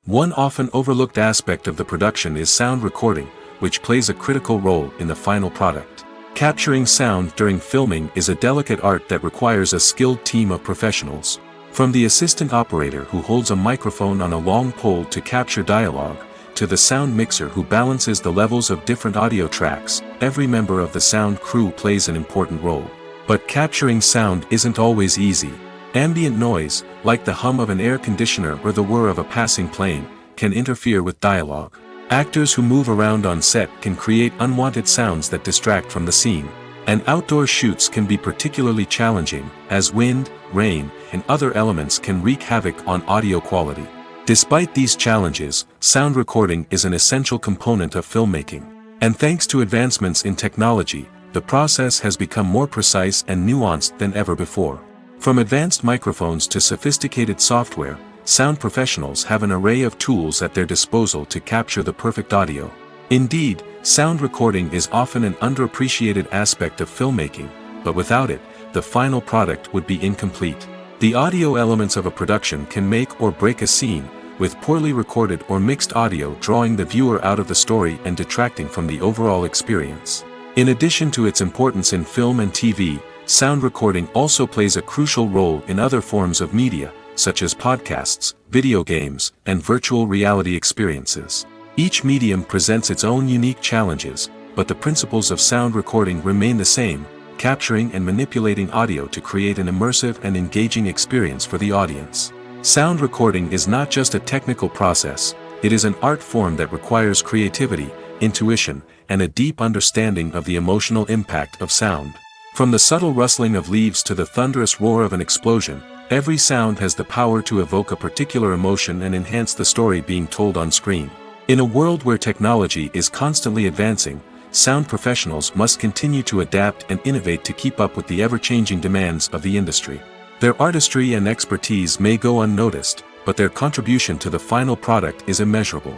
One often overlooked aspect of the production is sound recording, which plays a critical role in the final product. Capturing sound during filming is a delicate art that requires a skilled team of professionals. From the assistant operator who holds a microphone on a long pole to capture dialogue, to the sound mixer who balances the levels of different audio tracks, every member of the sound crew plays an important role. But capturing sound isn't always easy. Ambient noise, like the hum of an air conditioner or the whir of a passing plane, can interfere with dialogue. Actors who move around on set can create unwanted sounds that distract from the scene. And outdoor shoots can be particularly challenging, as wind, rain, and other elements can wreak havoc on audio quality. Despite these challenges, sound recording is an essential component of filmmaking. And thanks to advancements in technology, the process has become more precise and nuanced than ever before. From advanced microphones to sophisticated software, sound professionals have an array of tools at their disposal to capture the perfect audio. Indeed, sound recording is often an underappreciated aspect of filmmaking, but without it, the final product would be incomplete. The audio elements of a production can make or break a scene, with poorly recorded or mixed audio drawing the viewer out of the story and detracting from the overall experience. In addition to its importance in film and TV, sound recording also plays a crucial role in other forms of media, such as podcasts, video games, and virtual reality experiences. Each medium presents its own unique challenges, but the principles of sound recording remain the same, capturing and manipulating audio to create an immersive and engaging experience for the audience. Sound recording is not just a technical process, it is an art form that requires creativity, intuition, and a deep understanding of the emotional impact of sound. From the subtle rustling of leaves to the thunderous roar of an explosion, every sound has the power to evoke a particular emotion and enhance the story being told on screen. In a world where technology is constantly advancing, sound professionals must continue to adapt and innovate to keep up with the ever-changing demands of the industry. Their artistry and expertise may go unnoticed, but their contribution to the final product is immeasurable.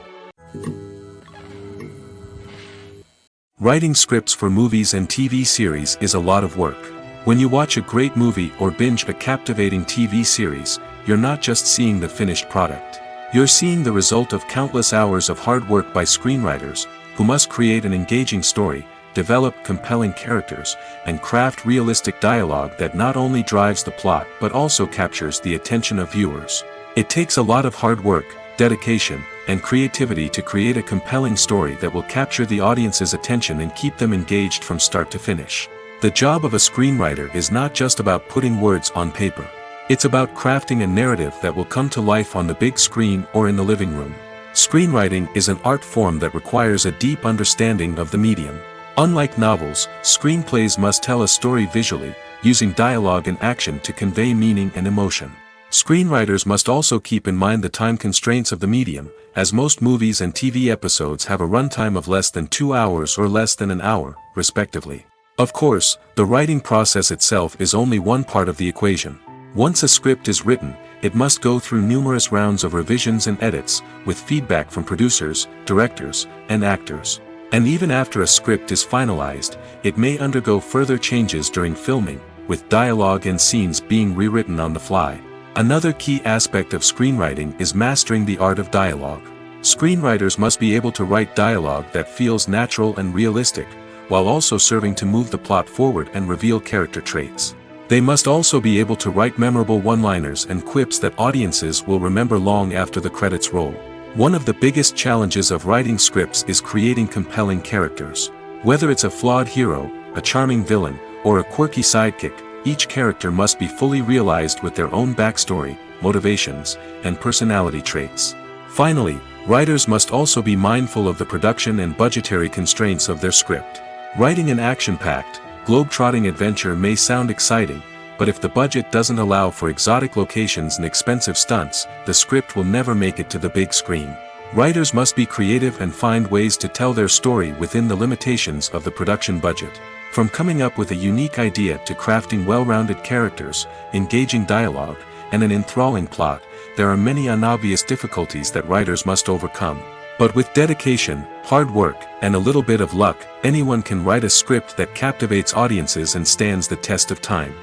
Writing scripts for movies and TV series is a lot of work. When you watch a great movie or binge a captivating TV series, you're not just seeing the finished product. You're seeing the result of countless hours of hard work by screenwriters, who must create an engaging story, develop compelling characters, and craft realistic dialogue that not only drives the plot but also captures the attention of viewers. It takes a lot of hard work, dedication, and creativity to create a compelling story that will capture the audience's attention and keep them engaged from start to finish. The job of a screenwriter is not just about putting words on paper. It's about crafting a narrative that will come to life on the big screen or in the living room. Screenwriting is an art form that requires a deep understanding of the medium. Unlike novels, screenplays must tell a story visually, using dialogue and action to convey meaning and emotion. Screenwriters must also keep in mind the time constraints of the medium, as most movies and TV episodes have a runtime of less than 2 hours or less than an hour, respectively. Of course, the writing process itself is only one part of the equation. Once a script is written, it must go through numerous rounds of revisions and edits, with feedback from producers, directors, and actors. And even after a script is finalized, it may undergo further changes during filming, with dialogue and scenes being rewritten on the fly. Another key aspect of screenwriting is mastering the art of dialogue. Screenwriters must be able to write dialogue that feels natural and realistic, while also serving to move the plot forward and reveal character traits. They must also be able to write memorable one-liners and quips that audiences will remember long after the credits roll. One of the biggest challenges of writing scripts is creating compelling characters. Whether it's a flawed hero, a charming villain, or a quirky sidekick, each character must be fully realized with their own backstory, motivations, and personality traits. Finally, writers must also be mindful of the production and budgetary constraints of their script. Writing an action-packed, globe-trotting adventure may sound exciting, but if the budget doesn't allow for exotic locations and expensive stunts, the script will never make it to the big screen. Writers must be creative and find ways to tell their story within the limitations of the production budget. From coming up with a unique idea to crafting well-rounded characters, engaging dialogue, and an enthralling plot, there are many unobvious difficulties that writers must overcome. But with dedication, hard work, and a little bit of luck, anyone can write a script that captivates audiences and stands the test of time.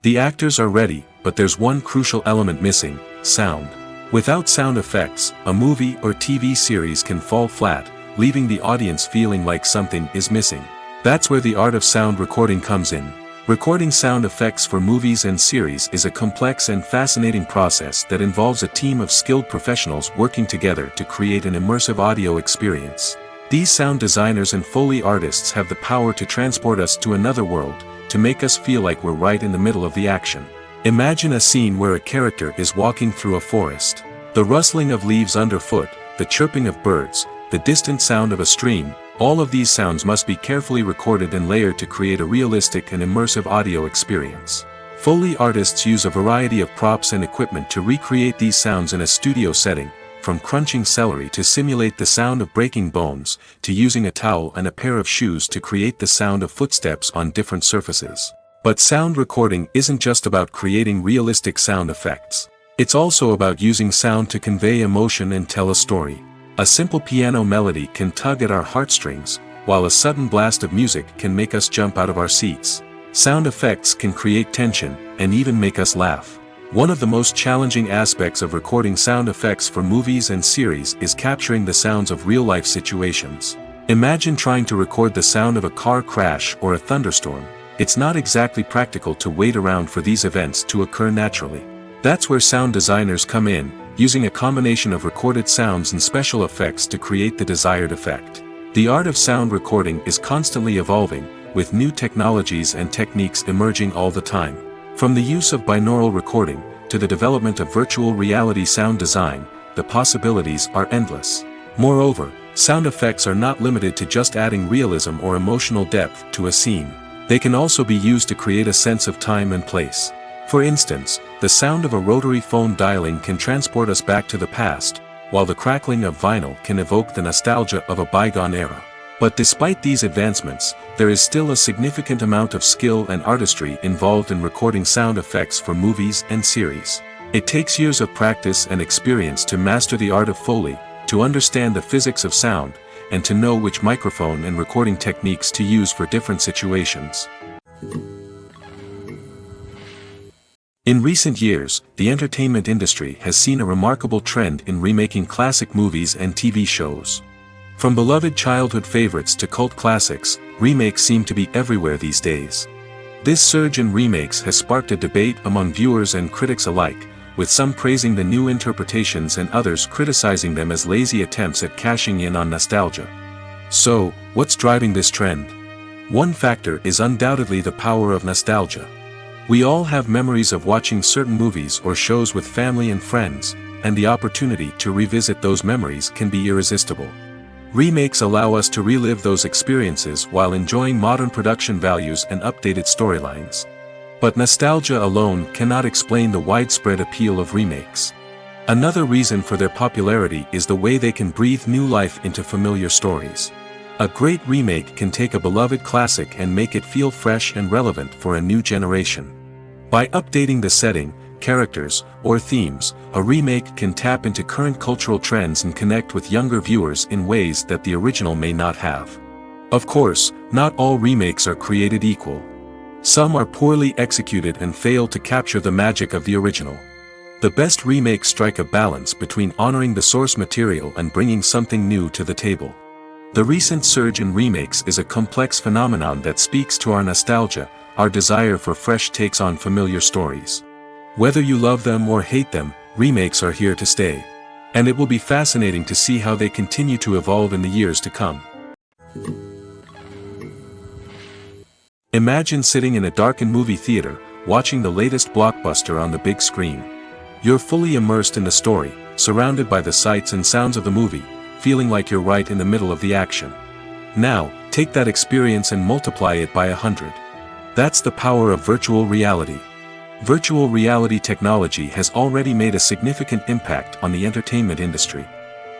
The actors are ready, but there's one crucial element missing: sound. Without sound effects, a movie or TV series can fall flat, leaving the audience feeling like something is missing. That's where the art of sound recording comes in. Recording sound effects for movies and series is a complex and fascinating process that involves a team of skilled professionals working together to create an immersive audio experience. These sound designers and Foley artists have the power to transport us to another world, to make us feel like we're right in the middle of the action. Imagine a scene where a character is walking through a forest. The rustling of leaves underfoot, the chirping of birds, the distant sound of a stream, all of these sounds must be carefully recorded and layered to create a realistic and immersive audio experience. Foley artists use a variety of props and equipment to recreate these sounds in a studio setting, from crunching celery to simulate the sound of breaking bones, to using a towel and a pair of shoes to create the sound of footsteps on different surfaces. But sound recording isn't just about creating realistic sound effects. It's also about using sound to convey emotion and tell a story. A simple piano melody can tug at our heartstrings, while a sudden blast of music can make us jump out of our seats. Sound effects can create tension, and even make us laugh. One of the most challenging aspects of recording sound effects for movies and series is capturing the sounds of real-life situations. Imagine trying to record the sound of a car crash or a thunderstorm. It's not exactly practical to wait around for these events to occur naturally. That's where sound designers come in, using a combination of recorded sounds and special effects to create the desired effect. The art of sound recording is constantly evolving, with new technologies and techniques emerging all the time. From the use of binaural recording, to the development of virtual reality sound design, the possibilities are endless. Moreover, sound effects are not limited to just adding realism or emotional depth to a scene. They can also be used to create a sense of time and place. For instance, the sound of a rotary phone dialing can transport us back to the past, while the crackling of vinyl can evoke the nostalgia of a bygone era. But despite these advancements, there is still a significant amount of skill and artistry involved in recording sound effects for movies and series. It takes years of practice and experience to master the art of Foley, to understand the physics of sound, and to know which microphone and recording techniques to use for different situations. In recent years, the entertainment industry has seen a remarkable trend in remaking classic movies and TV shows. From beloved childhood favorites to cult classics, remakes seem to be everywhere these days. This surge in remakes has sparked a debate among viewers and critics alike, with some praising the new interpretations and others criticizing them as lazy attempts at cashing in on nostalgia. So, what's driving this trend? One factor is undoubtedly the power of nostalgia. We all have memories of watching certain movies or shows with family and friends, and the opportunity to revisit those memories can be irresistible. Remakes allow us to relive those experiences while enjoying modern production values and updated storylines. But nostalgia alone cannot explain the widespread appeal of remakes. Another reason for their popularity is the way they can breathe new life into familiar stories. A great remake can take a beloved classic and make it feel fresh and relevant for a new generation. By updating the setting, characters, or themes, a remake can tap into current cultural trends and connect with younger viewers in ways that the original may not have. Of course, not all remakes are created equal. Some are poorly executed and fail to capture the magic of the original. The best remakes strike a balance between honoring the source material and bringing something new to the table. The recent surge in remakes is a complex phenomenon that speaks to our nostalgia, our desire for fresh takes on familiar stories. Whether you love them or hate them, remakes are here to stay. And it will be fascinating to see how they continue to evolve in the years to come. Imagine sitting in a darkened movie theater, watching the latest blockbuster on the big screen. You're fully immersed in the story, surrounded by the sights and sounds of the movie, feeling like you're right in the middle of the action. Now, take that experience and multiply it by 100. That's the power of virtual reality. Virtual reality technology has already made a significant impact on the entertainment industry.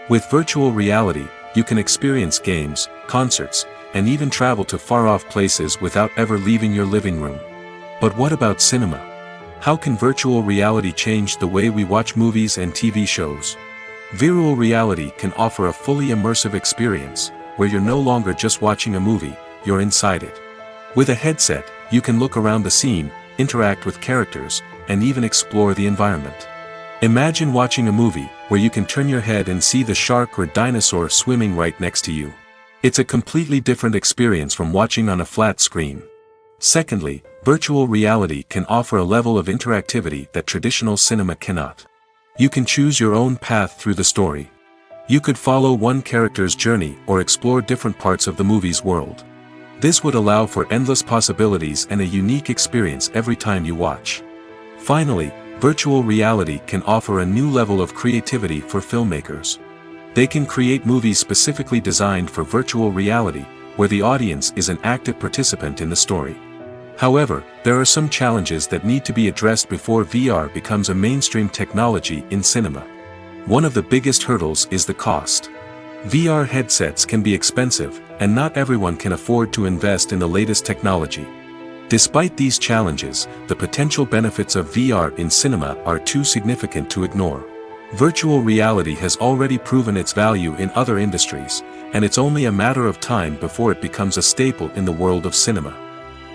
With virtual reality, you can experience games, concerts, and even travel to far-off places without ever leaving your living room. But what about cinema? How can virtual reality change the way we watch movies and TV shows? Virtual reality can offer a fully immersive experience, where you're no longer just watching a movie, you're inside it. With a headset, you can look around the scene, interact with characters, and even explore the environment. Imagine watching a movie, where you can turn your head and see the shark or dinosaur swimming right next to you. It's a completely different experience from watching on a flat screen. Secondly, virtual reality can offer a level of interactivity that traditional cinema cannot. You can choose your own path through the story. You could follow one character's journey or explore different parts of the movie's world. This would allow for endless possibilities and a unique experience every time you watch. Finally, virtual reality can offer a new level of creativity for filmmakers. They can create movies specifically designed for virtual reality, where the audience is an active participant in the story. However, there are some challenges that need to be addressed before VR becomes a mainstream technology in cinema. One of the biggest hurdles is the cost. VR headsets can be expensive, and not everyone can afford to invest in the latest technology. Despite these challenges, the potential benefits of VR in cinema are too significant to ignore. Virtual reality has already proven its value in other industries, and it's only a matter of time before it becomes a staple in the world of cinema.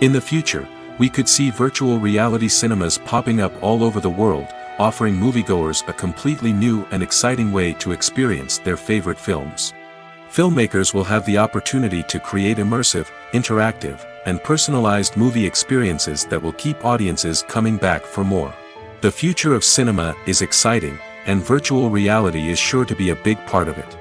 In the future, we could see virtual reality cinemas popping up all over the world, offering moviegoers a completely new and exciting way to experience their favorite films. Filmmakers will have the opportunity to create immersive, interactive, and personalized movie experiences that will keep audiences coming back for more. The future of cinema is exciting, and virtual reality is sure to be a big part of it.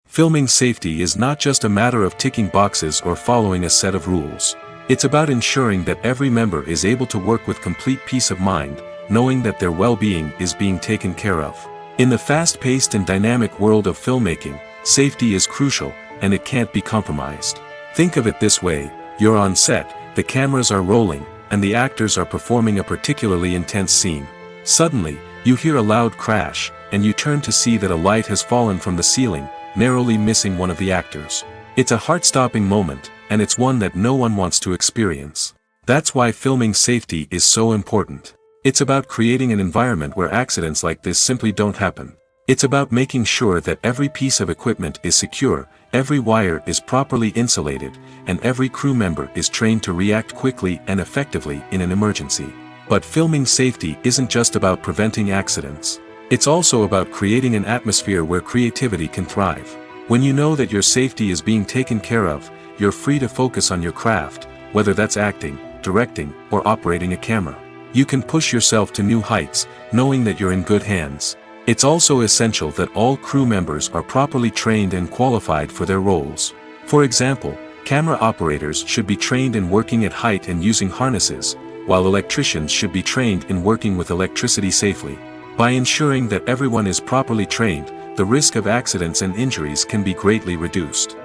Filming safety is not just a matter of ticking boxes or following a set of rules. It's about ensuring that every member is able to work with complete peace of mind, knowing that their well-being is being taken care of. In the fast-paced and dynamic world of filmmaking, safety is crucial, and it can't be compromised. Think of it this way: you're on set, the cameras are rolling, and the actors are performing a particularly intense scene. Suddenly, you hear a loud crash, and you turn to see that a light has fallen from the ceiling, narrowly missing one of the actors. It's a heart-stopping moment, and it's one that no one wants to experience. That's why filming safety is so important. It's about creating an environment where accidents like this simply don't happen. It's about making sure that every piece of equipment is secure, every wire is properly insulated, and every crew member is trained to react quickly and effectively in an emergency. But filming safety isn't just about preventing accidents. It's also about creating an atmosphere where creativity can thrive. When you know that your safety is being taken care of, you're free to focus on your craft, whether that's acting, directing, or operating a camera. You can push yourself to new heights, knowing that you're in good hands. It's also essential that all crew members are properly trained and qualified for their roles. For example, camera operators should be trained in working at height and using harnesses, while electricians should be trained in working with electricity safely. By ensuring that everyone is properly trained, the risk of accidents and injuries can be greatly reduced.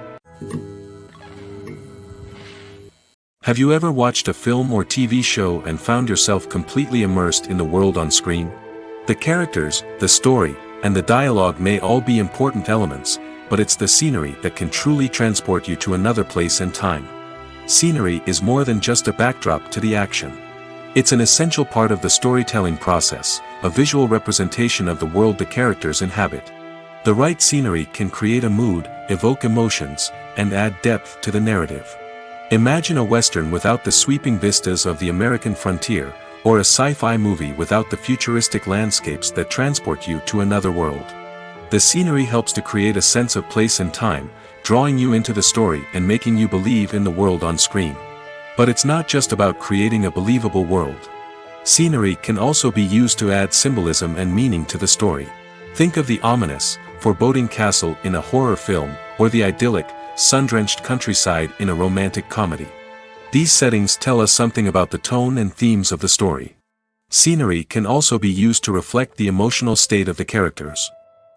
Have you ever watched a film or TV show and found yourself completely immersed in the world on screen? The characters, the story, and the dialogue may all be important elements, but it's the scenery that can truly transport you to another place and time. Scenery is more than just a backdrop to the action. It's an essential part of the storytelling process, a visual representation of the world the characters inhabit. The right scenery can create a mood, evoke emotions, and add depth to the narrative. Imagine a Western without the sweeping vistas of the American frontier, or a sci-fi movie without the futuristic landscapes that transport you to another world. The scenery helps to create a sense of place and time, drawing you into the story and making you believe in the world on screen. But it's not just about creating a believable world. Scenery can also be used to add symbolism and meaning to the story. Think of the ominous, foreboding castle in a horror film, or the idyllic, sun-drenched countryside in a romantic comedy. These settings tell us something about the tone and themes of the story. Scenery can also be used to reflect the emotional state of the characters.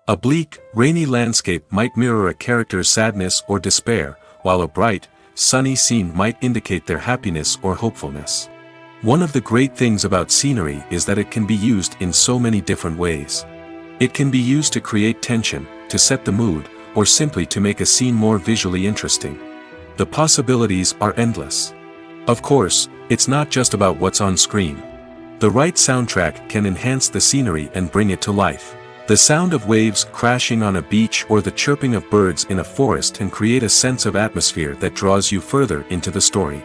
A bleak, rainy landscape might mirror a character's sadness or despair, while a bright, sunny scene might indicate their happiness or hopefulness. One of the great things about scenery is that it can be used in so many different ways. It can be used to create tension, to set the mood, or simply to make a scene more visually interesting. The possibilities are endless. Of course, it's not just about what's on screen. The right soundtrack can enhance the scenery and bring it to life. The sound of waves crashing on a beach or the chirping of birds in a forest can create a sense of atmosphere that draws you further into the story.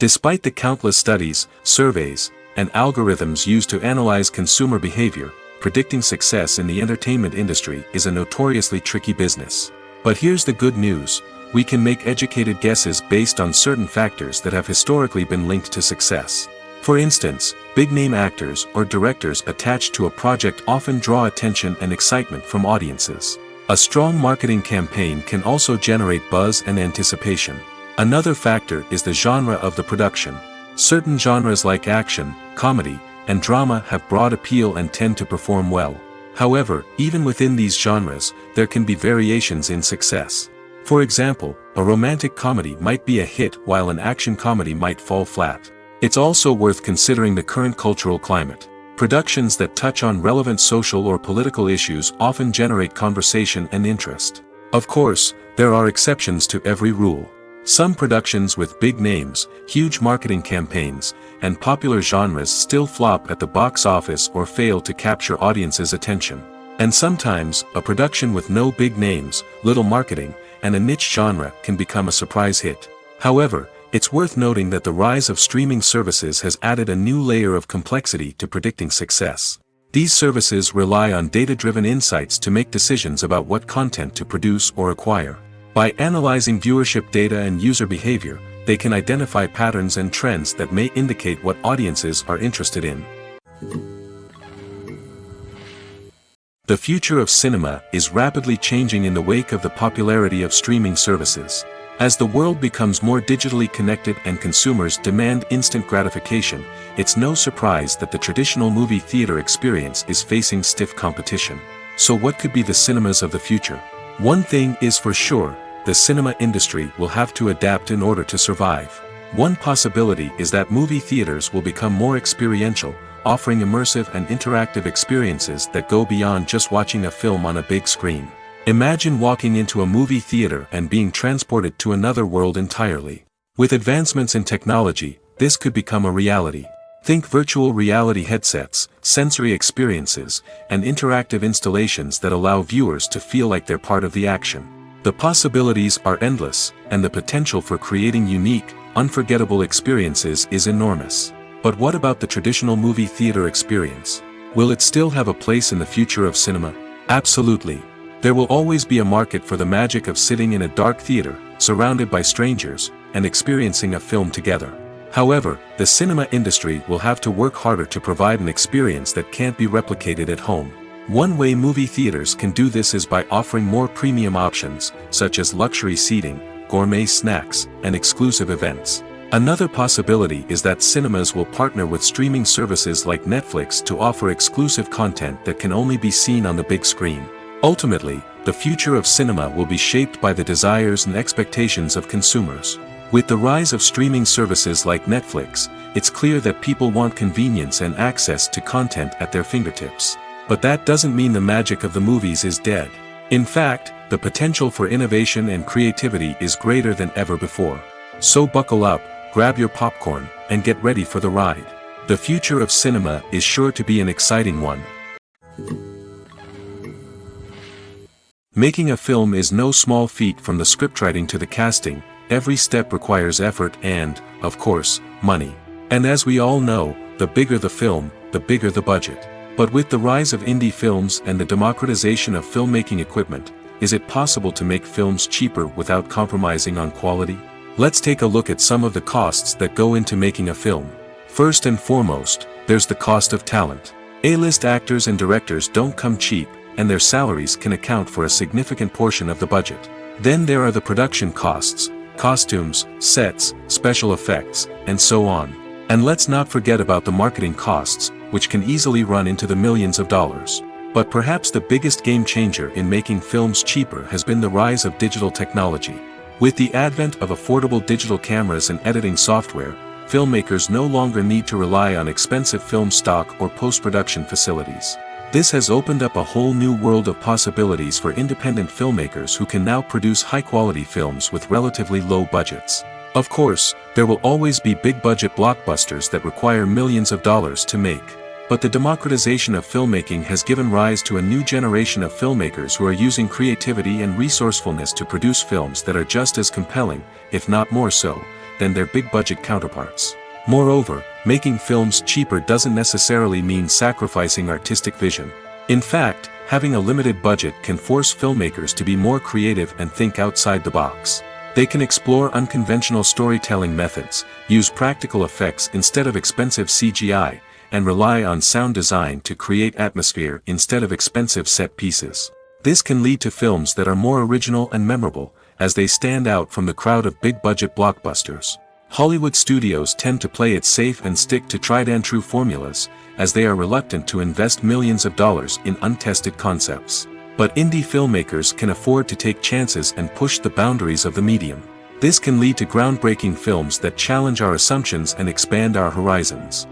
Despite the countless studies, surveys, and algorithms used to analyze consumer behavior, predicting success in the entertainment industry is a notoriously tricky business. But here's the good news: we can make educated guesses based on certain factors that have historically been linked to success. For instance, big-name actors or directors attached to a project often draw attention and excitement from audiences. A strong marketing campaign can also generate buzz and anticipation. Another factor is the genre of the production. Certain genres like action, comedy, and drama have broad appeal and tend to perform well. However, even within these genres, there can be variations in success. For example, a romantic comedy might be a hit while an action comedy might fall flat. It's also worth considering the current cultural climate. Productions that touch on relevant social or political issues often generate conversation and interest. Of course, there are exceptions to every rule. Some productions with big names, huge marketing campaigns, and popular genres still flop at the box office or fail to capture audiences' attention. And sometimes, a production with no big names, little marketing, and a niche genre can become a surprise hit. However, it's worth noting that the rise of streaming services has added a new layer of complexity to predicting success. These services rely on data-driven insights to make decisions about what content to produce or acquire. By analyzing viewership data and user behavior, they can identify patterns and trends that may indicate what audiences are interested in. The future of cinema is rapidly changing in the wake of the popularity of streaming services. As the world becomes more digitally connected and consumers demand instant gratification, it's no surprise that the traditional movie theater experience is facing stiff competition. So what could be the cinemas of the future? One thing is for sure: the cinema industry will have to adapt in order to survive. One possibility is that movie theaters will become more experiential, offering immersive and interactive experiences that go beyond just watching a film on a big screen. Imagine walking into a movie theater and being transported to another world entirely. With advancements in technology, this could become a reality. Think virtual reality headsets, sensory experiences, and interactive installations that allow viewers to feel like they're part of the action. The possibilities are endless, and the potential for creating unique, unforgettable experiences is enormous. But what about the traditional movie theater experience? Will it still have a place in the future of cinema? Absolutely. There will always be a market for the magic of sitting in a dark theater, surrounded by strangers, and experiencing a film together. However, the cinema industry will have to work harder to provide an experience that can't be replicated at home. One way movie theaters can do this is by offering more premium options, such as luxury seating, gourmet snacks, and exclusive events. Another possibility is that cinemas will partner with streaming services like Netflix to offer exclusive content that can only be seen on the big screen. Ultimately, the future of cinema will be shaped by the desires and expectations of consumers. With the rise of streaming services like Netflix, it's clear that people want convenience and access to content at their fingertips. But that doesn't mean the magic of the movies is dead. In fact, the potential for innovation and creativity is greater than ever before. So buckle up, grab your popcorn, and get ready for the ride. The future of cinema is sure to be an exciting one. Making a film is no small feat. From the scriptwriting to the casting, every step requires effort and, of course, money. And as we all know, the bigger the film, the bigger the budget. But with the rise of indie films and the democratization of filmmaking equipment, is it possible to make films cheaper without compromising on quality? Let's take a look at some of the costs that go into making a film. First and foremost, there's the cost of talent. A-list actors and directors don't come cheap, and their salaries can account for a significant portion of the budget. Then there are the production costs, costumes, sets, special effects, and so on. And let's not forget about the marketing costs, which can easily run into the millions of dollars. But perhaps the biggest game changer in making films cheaper has been the rise of digital technology. With the advent of affordable digital cameras and editing software, filmmakers no longer need to rely on expensive film stock or post-production facilities. This has opened up a whole new world of possibilities for independent filmmakers who can now produce high-quality films with relatively low budgets. Of course, there will always be big-budget blockbusters that require millions of dollars to make. But the democratization of filmmaking has given rise to a new generation of filmmakers who are using creativity and resourcefulness to produce films that are just as compelling, if not more so, than their big-budget counterparts. Moreover, making films cheaper doesn't necessarily mean sacrificing artistic vision. In fact, having a limited budget can force filmmakers to be more creative and think outside the box. They can explore unconventional storytelling methods, use practical effects instead of expensive CGI, and rely on sound design to create atmosphere instead of expensive set pieces. This can lead to films that are more original and memorable, as they stand out from the crowd of big-budget blockbusters. Hollywood studios tend to play it safe and stick to tried-and-true formulas, as they are reluctant to invest millions of dollars in untested concepts. But indie filmmakers can afford to take chances and push the boundaries of the medium. This can lead to groundbreaking films that challenge our assumptions and expand our horizons.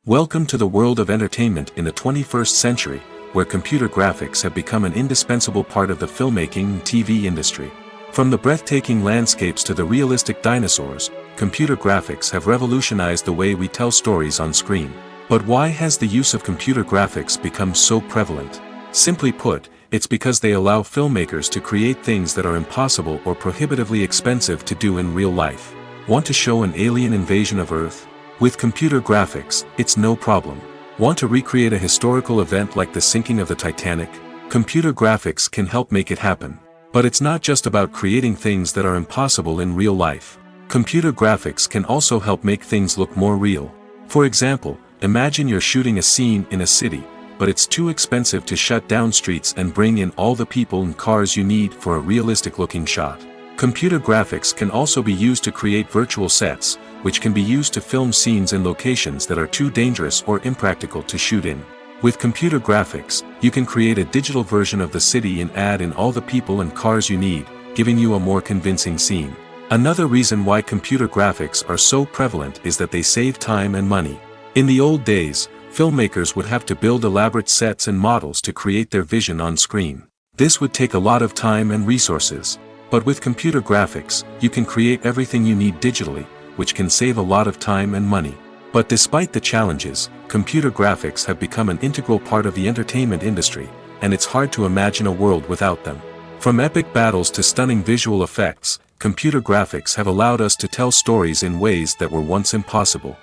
Welcome to the world of entertainment in the 21st century, where computer graphics have become an indispensable part of the filmmaking and TV industry. From the breathtaking landscapes to the realistic dinosaurs, computer graphics have revolutionized the way we tell stories on screen. But why has the use of computer graphics become so prevalent? Simply put, it's because they allow filmmakers to create things that are impossible or prohibitively expensive to do in real life. Want to show an alien invasion of Earth? With computer graphics, it's no problem. Want to recreate a historical event like the sinking of the Titanic? Computer graphics can help make it happen. But it's not just about creating things that are impossible in real life. Computer graphics can also help make things look more real. For example, imagine you're shooting a scene in a city, but it's too expensive to shut down streets and bring in all the people and cars you need for a realistic-looking shot. Computer graphics can also be used to create virtual sets, which can be used to film scenes in locations that are too dangerous or impractical to shoot in. With computer graphics, you can create a digital version of the city and add in all the people and cars you need, giving you a more convincing scene. Another reason why computer graphics are so prevalent is that they save time and money. In the old days, filmmakers would have to build elaborate sets and models to create their vision on screen. This would take a lot of time and resources. But with computer graphics, you can create everything you need digitally, which can save a lot of time and money. But despite the challenges, computer graphics have become an integral part of the entertainment industry, and it's hard to imagine a world without them. From epic battles to stunning visual effects, computer graphics have allowed us to tell stories in ways that were once impossible.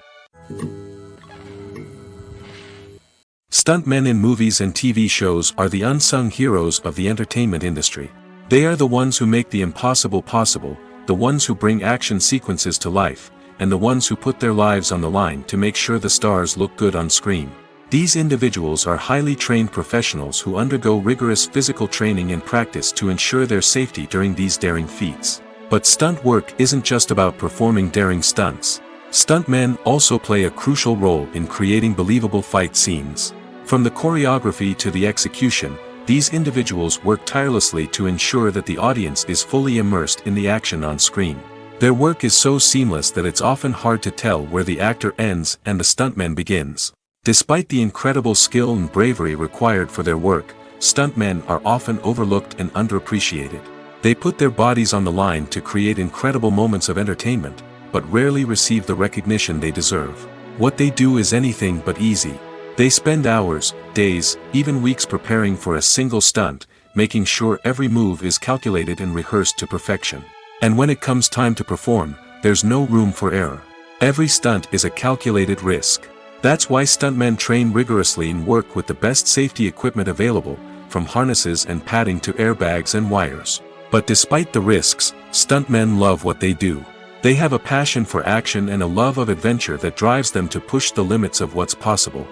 Stuntmen in movies and TV shows are the unsung heroes of the entertainment industry. They are the ones who make the impossible possible, the ones who bring action sequences to life, and the ones who put their lives on the line to make sure the stars look good on screen. These individuals are highly trained professionals who undergo rigorous physical training and practice to ensure their safety during these daring feats. But stunt work isn't just about performing daring stunts. Stuntmen also play a crucial role in creating believable fight scenes. From the choreography to the execution, these individuals work tirelessly to ensure that the audience is fully immersed in the action on screen. Their work is so seamless that it's often hard to tell where the actor ends and the stuntman begins. Despite the incredible skill and bravery required for their work, stuntmen are often overlooked and underappreciated. They put their bodies on the line to create incredible moments of entertainment, but rarely receive the recognition they deserve. What they do is anything but easy. They spend hours, days, even weeks preparing for a single stunt, making sure every move is calculated and rehearsed to perfection. And when it comes time to perform, there's no room for error. Every stunt is a calculated risk. That's why stuntmen train rigorously and work with the best safety equipment available, from harnesses and padding to airbags and wires. But despite the risks, stuntmen love what they do. They have a passion for action and a love of adventure that drives them to push the limits of what's possible.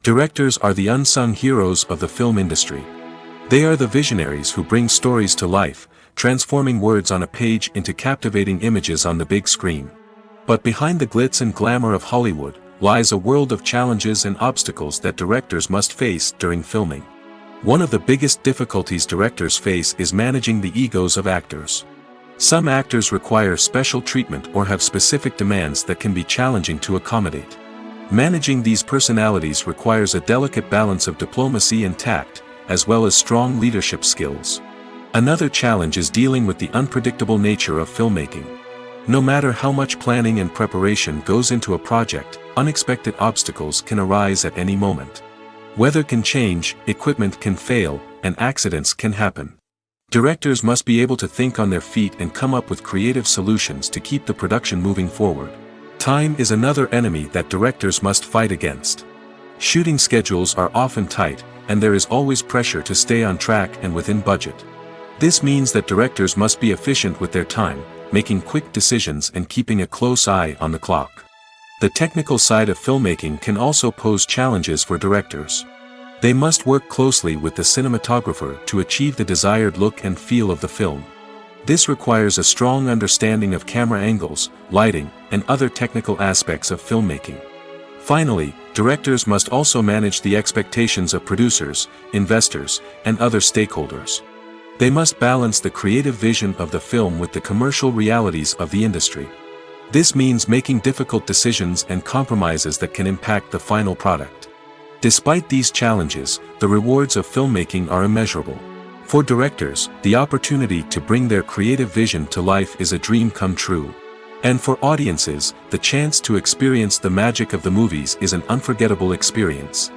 Directors are the unsung heroes of the film industry. They are the visionaries who bring stories to life, transforming words on a page into captivating images on the big screen. But behind the glitz and glamour of Hollywood, lies a world of challenges and obstacles that directors must face during filming. One of the biggest difficulties directors face is managing the egos of actors. Some actors require special treatment or have specific demands that can be challenging to accommodate. Managing these personalities requires a delicate balance of diplomacy and tact, as well as strong leadership skills. Another challenge is dealing with the unpredictable nature of filmmaking. No matter how much planning and preparation goes into a project, unexpected obstacles can arise at any moment. Weather can change, equipment can fail, and accidents can happen. Directors must be able to think on their feet and come up with creative solutions to keep the production moving forward. Time is another enemy that directors must fight against. Shooting schedules are often tight, and there is always pressure to stay on track and within budget. This means that directors must be efficient with their time, making quick decisions and keeping a close eye on the clock. The technical side of filmmaking can also pose challenges for directors. They must work closely with the cinematographer to achieve the desired look and feel of the film. This requires a strong understanding of camera angles, lighting, and other technical aspects of filmmaking. Finally, directors must also manage the expectations of producers, investors, and other stakeholders. They must balance the creative vision of the film with the commercial realities of the industry. This means making difficult decisions and compromises that can impact the final product. Despite these challenges, the rewards of filmmaking are immeasurable. For directors, the opportunity to bring their creative vision to life is a dream come true. And for audiences, the chance to experience the magic of the movies is an unforgettable experience.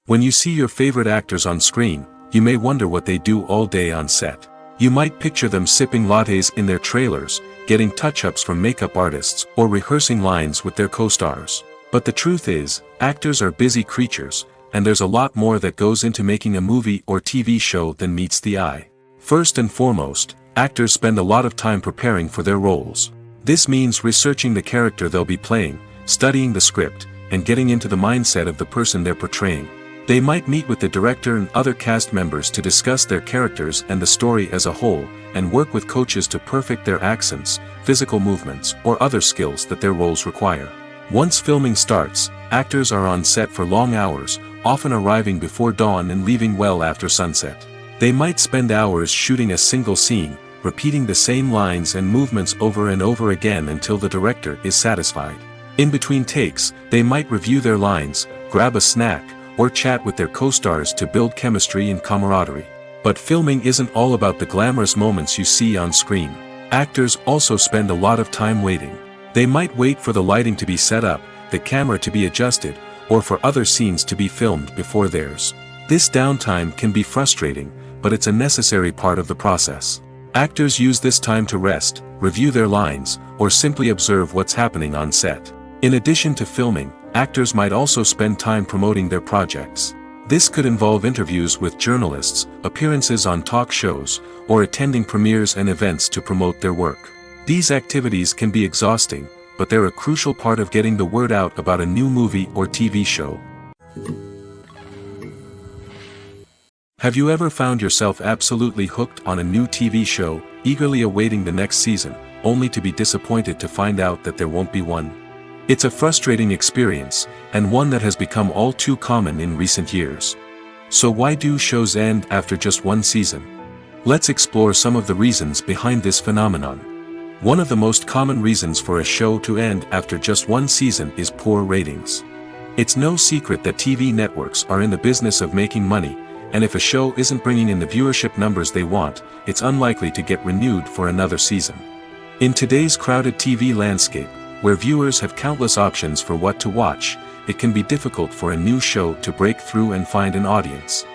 When you see your favorite actors on screen, you may wonder what they do all day on set. You might picture them sipping lattes in their trailers, getting touch-ups from makeup artists, or rehearsing lines with their co-stars. But the truth is, actors are busy creatures, and there's a lot more that goes into making a movie or TV show than meets the eye. First and foremost, actors spend a lot of time preparing for their roles. This means researching the character they'll be playing, studying the script, and getting into the mindset of the person they're portraying. They might meet with the director and other cast members to discuss their characters and the story as a whole, and work with coaches to perfect their accents, physical movements, or other skills that their roles require. Once filming starts, actors are on set for long hours, often arriving before dawn and leaving well after sunset. They might spend hours shooting a single scene, repeating the same lines and movements over and over again until the director is satisfied. In between takes, they might review their lines, grab a snack, or chat with their co-stars to build chemistry and camaraderie. But filming isn't all about the glamorous moments you see on screen. Actors also spend a lot of time waiting. They might wait for the lighting to be set up, the camera to be adjusted, or for other scenes to be filmed before theirs. This downtime can be frustrating, but it's a necessary part of the process. Actors use this time to rest, review their lines, or simply observe what's happening on set. In addition to filming, actors might also spend time promoting their projects. This could involve interviews with journalists, appearances on talk shows, or attending premieres and events to promote their work. These activities can be exhausting, but they're a crucial part of getting the word out about a new movie or TV show. Have you ever found yourself absolutely hooked on a new TV show, eagerly awaiting the next season, only to be disappointed to find out that there won't be one? It's a frustrating experience, and one that has become all too common in recent years. So why do shows end after just one season? Let's explore some of the reasons behind this phenomenon. One of the most common reasons for a show to end after just one season is poor ratings. It's no secret that TV networks are in the business of making money, and if a show isn't bringing in the viewership numbers they want, it's unlikely to get renewed for another season. In today's crowded TV landscape, where viewers have countless options for what to watch, it can be difficult for a new show to break through and find an audience.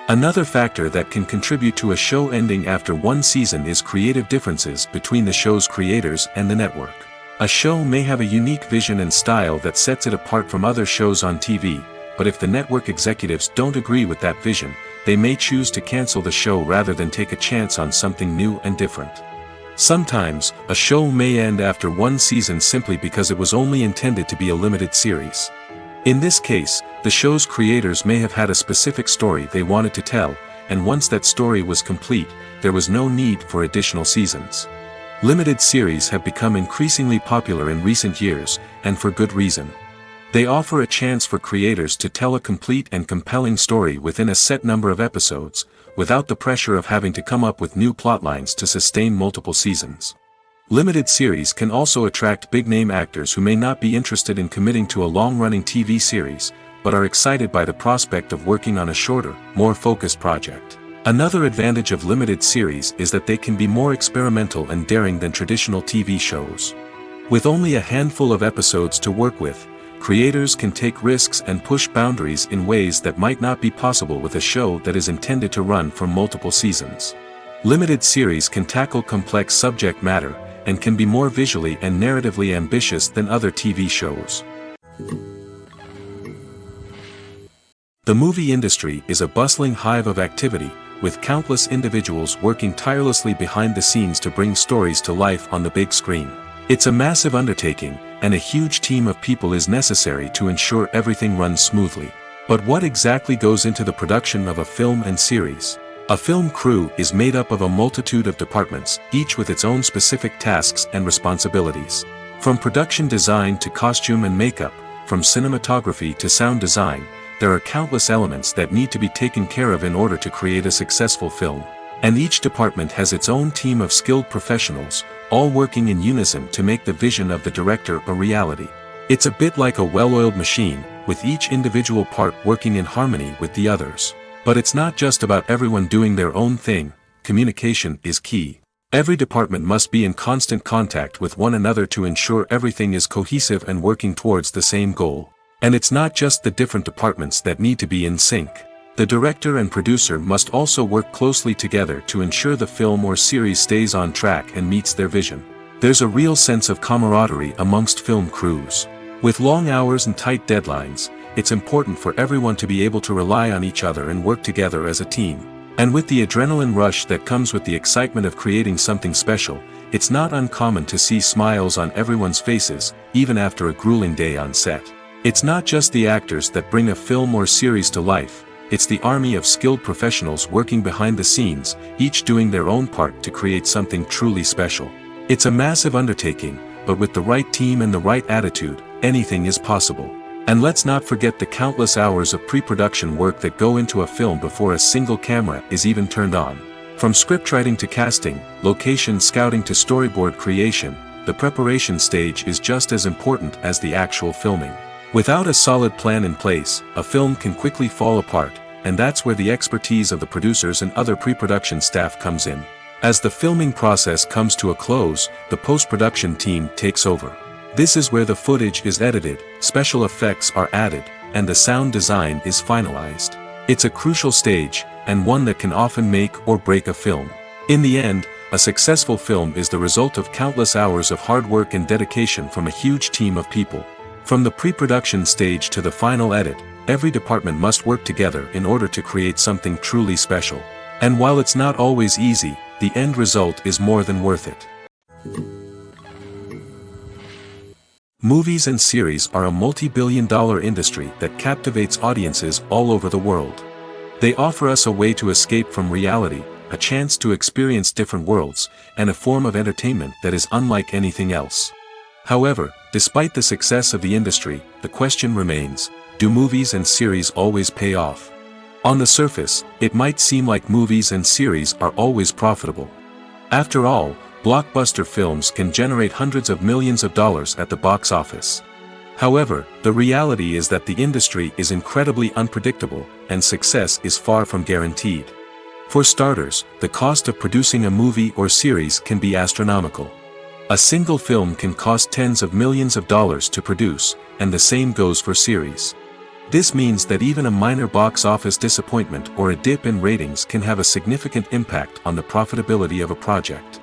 Another factor that can contribute to a show ending after one season is creative differences between the show's creators and the network. A show may have a unique vision and style that sets it apart from other shows on TV, but if the network executives don't agree with that vision, they may choose to cancel the show rather than take a chance on something new and different. Sometimes, a show may end after one season simply because it was only intended to be a limited series. In this case, the show's creators may have had a specific story they wanted to tell, and once that story was complete, there was no need for additional seasons. Limited series have become increasingly popular in recent years, and for good reason. They offer a chance for creators to tell a complete and compelling story within a set number of episodes, without the pressure of having to come up with new plotlines to sustain multiple seasons. Limited series can also attract big-name actors who may not be interested in committing to a long-running TV series, but are excited by the prospect of working on a shorter, more focused project. Another advantage of limited series is that they can be more experimental and daring than traditional TV shows. With only a handful of episodes to work with, creators can take risks and push boundaries in ways that might not be possible with a show that is intended to run for multiple seasons. Limited series can tackle complex subject matter, and can be more visually and narratively ambitious than other TV shows. The movie industry is a bustling hive of activity, with countless individuals working tirelessly behind the scenes to bring stories to life on the big screen. It's a massive undertaking, and a huge team of people is necessary to ensure everything runs smoothly. But what exactly goes into the production of a film and series? A film crew is made up of a multitude of departments, each with its own specific tasks and responsibilities. From production design to costume and makeup, from cinematography to sound design, there are countless elements that need to be taken care of in order to create a successful film. And each department has its own team of skilled professionals, all working in unison to make the vision of the director a reality. It's a bit like a well-oiled machine, with each individual part working in harmony with the others. But it's not just about everyone doing their own thing. Communication is key. Every department must be in constant contact with one another to ensure everything is cohesive and working towards the same goal. And it's not just the different departments that need to be in sync. The director and producer must also work closely together to ensure the film or series stays on track and meets their vision. There's a real sense of camaraderie amongst film crews. With long hours and tight deadlines, it's important for everyone to be able to rely on each other and work together as a team. And with the adrenaline rush that comes with the excitement of creating something special, it's not uncommon to see smiles on everyone's faces, even after a grueling day on set. It's not just the actors that bring a film or series to life, it's the army of skilled professionals working behind the scenes, each doing their own part to create something truly special. It's a massive undertaking, but with the right team and the right attitude, anything is possible. And let's not forget the countless hours of pre-production work that go into a film before a single camera is even turned on. From scriptwriting to casting, location scouting to storyboard creation, the preparation stage is just as important as the actual filming. Without a solid plan in place, a film can quickly fall apart, and that's where the expertise of the producers and other pre-production staff comes in. As the filming process comes to a close, the post-production team takes over. This is where the footage is edited, special effects are added, and the sound design is finalized. It's a crucial stage, and one that can often make or break a film. In the end, a successful film is the result of countless hours of hard work and dedication from a huge team of people. From the pre-production stage to the final edit, every department must work together in order to create something truly special. And while it's not always easy, the end result is more than worth it. Movies and series are a multi-billion-dollar industry that captivates audiences all over the world. They offer us a way to escape from reality, a chance to experience different worlds, and a form of entertainment that is unlike anything else. However, despite the success of the industry, the question remains, do movies and series always pay off? On the surface, it might seem like movies and series are always profitable. After all, blockbuster films can generate hundreds of millions of dollars at the box office. However, the reality is that the industry is incredibly unpredictable, and success is far from guaranteed. For starters, the cost of producing a movie or series can be astronomical. A single film can cost tens of millions of dollars to produce, and the same goes for series. This means that even a minor box office disappointment or a dip in ratings can have a significant impact on the profitability of a project.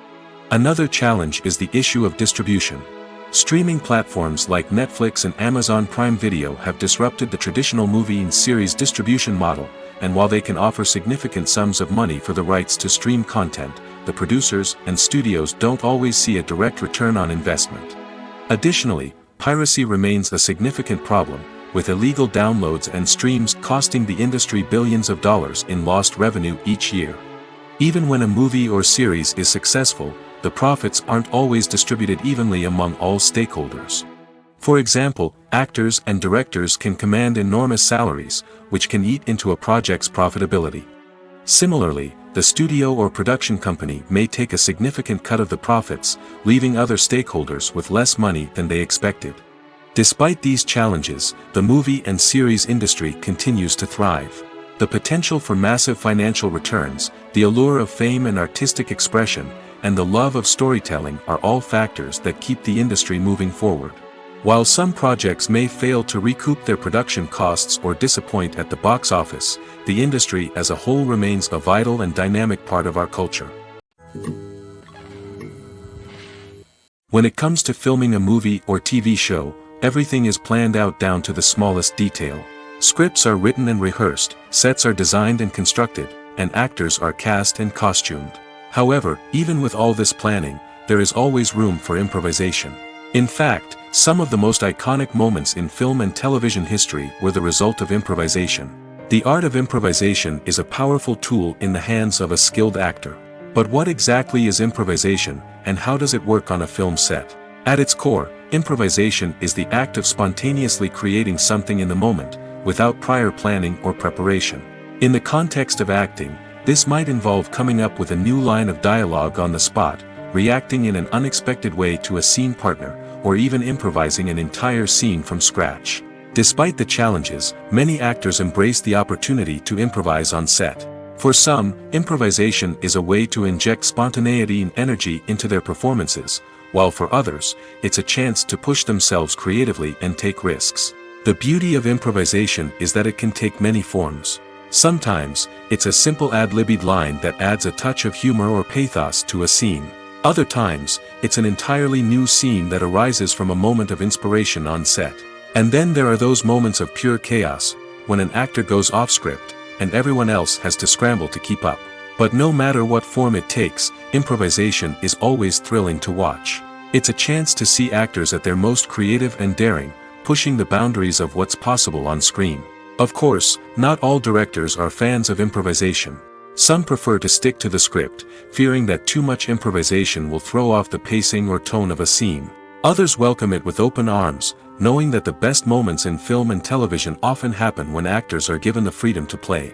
Another challenge is the issue of distribution. Streaming platforms like Netflix and Amazon Prime Video have disrupted the traditional movie and series distribution model, and while they can offer significant sums of money for the rights to stream content, the producers and studios don't always see a direct return on investment. Additionally, piracy remains a significant problem, with illegal downloads and streams costing the industry billions of dollars in lost revenue each year. Even when a movie or series is successful, the profits aren't always distributed evenly among all stakeholders. For example, actors and directors can command enormous salaries, which can eat into a project's profitability. Similarly, the studio or production company may take a significant cut of the profits, leaving other stakeholders with less money than they expected. Despite these challenges, the movie and series industry continues to thrive. The potential for massive financial returns, the allure of fame and artistic expression, and the love of storytelling are all factors that keep the industry moving forward. While some projects may fail to recoup their production costs or disappoint at the box office, the industry as a whole remains a vital and dynamic part of our culture. When it comes to filming a movie or TV show, everything is planned out down to the smallest detail. Scripts are written and rehearsed, sets are designed and constructed, and actors are cast and costumed. However, even with all this planning, there is always room for improvisation. In fact, some of the most iconic moments in film and television history were the result of improvisation. The art of improvisation is a powerful tool in the hands of a skilled actor. But what exactly is improvisation, and how does it work on a film set? At its core, improvisation is the act of spontaneously creating something in the moment, without prior planning or preparation. In the context of acting, this might involve coming up with a new line of dialogue on the spot, reacting in an unexpected way to a scene partner, or even improvising an entire scene from scratch. Despite the challenges, many actors embrace the opportunity to improvise on set. For some, improvisation is a way to inject spontaneity and energy into their performances, while for others, it's a chance to push themselves creatively and take risks. The beauty of improvisation is that it can take many forms. Sometimes, it's a simple ad-libbed line that adds a touch of humor or pathos to a scene. Other times, it's an entirely new scene that arises from a moment of inspiration on set. And then there are those moments of pure chaos, when an actor goes off script, and everyone else has to scramble to keep up. But no matter what form it takes, improvisation is always thrilling to watch. It's a chance to see actors at their most creative and daring, pushing the boundaries of what's possible on screen. Of course, not all directors are fans of improvisation. Some prefer to stick to the script, fearing that too much improvisation will throw off the pacing or tone of a scene. Others welcome it with open arms, knowing that the best moments in film and television often happen when actors are given the freedom to play.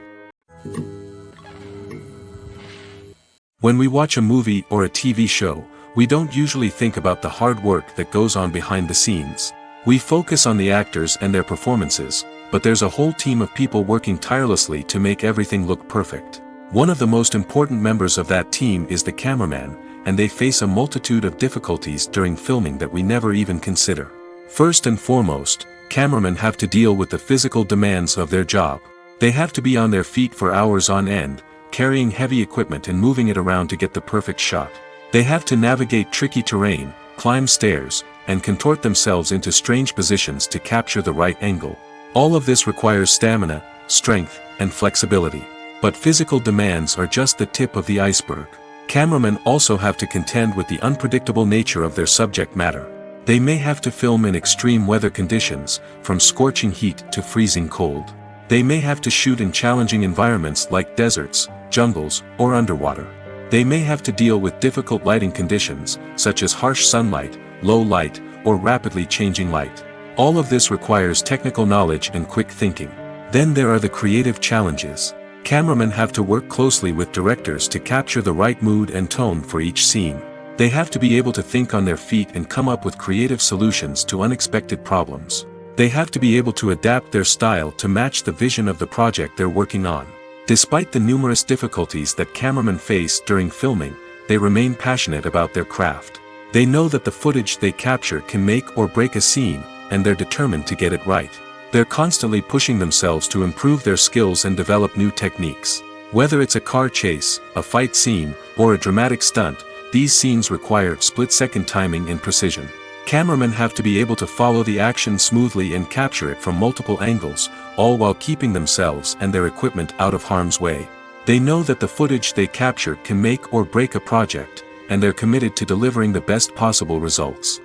When we watch a movie or a TV show, we don't usually think about the hard work that goes on behind the scenes. We focus on the actors and their performances, but there's a whole team of people working tirelessly to make everything look perfect. One of the most important members of that team is the cameraman, and they face a multitude of difficulties during filming that we never even consider. First and foremost, cameramen have to deal with the physical demands of their job. They have to be on their feet for hours on end, carrying heavy equipment and moving it around to get the perfect shot. They have to navigate tricky terrain, climb stairs, and contort themselves into strange positions to capture the right angle. All of this requires stamina, strength, and flexibility. But physical demands are just the tip of the iceberg. Cameramen also have to contend with the unpredictable nature of their subject matter. They may have to film in extreme weather conditions, from scorching heat to freezing cold. They may have to shoot in challenging environments like deserts, jungles, or underwater. They may have to deal with difficult lighting conditions, such as harsh sunlight, low light, or rapidly changing light. All of this requires technical knowledge and quick thinking. Then there are the creative challenges. Cameramen have to work closely with directors to capture the right mood and tone for each scene. They have to be able to think on their feet and come up with creative solutions to unexpected problems. They have to be able to adapt their style to match the vision of the project they're working on. Despite the numerous difficulties that cameramen face during filming, they remain passionate about their craft. They know that the footage they capture can make or break a scene, and they're determined to get it right. They're constantly pushing themselves to improve their skills and develop new techniques. Whether it's a car chase, a fight scene, or a dramatic stunt, these scenes require split-second timing and precision. Cameramen have to be able to follow the action smoothly and capture it from multiple angles, all while keeping themselves and their equipment out of harm's way. They know that the footage they capture can make or break a project, and they're committed to delivering the best possible results.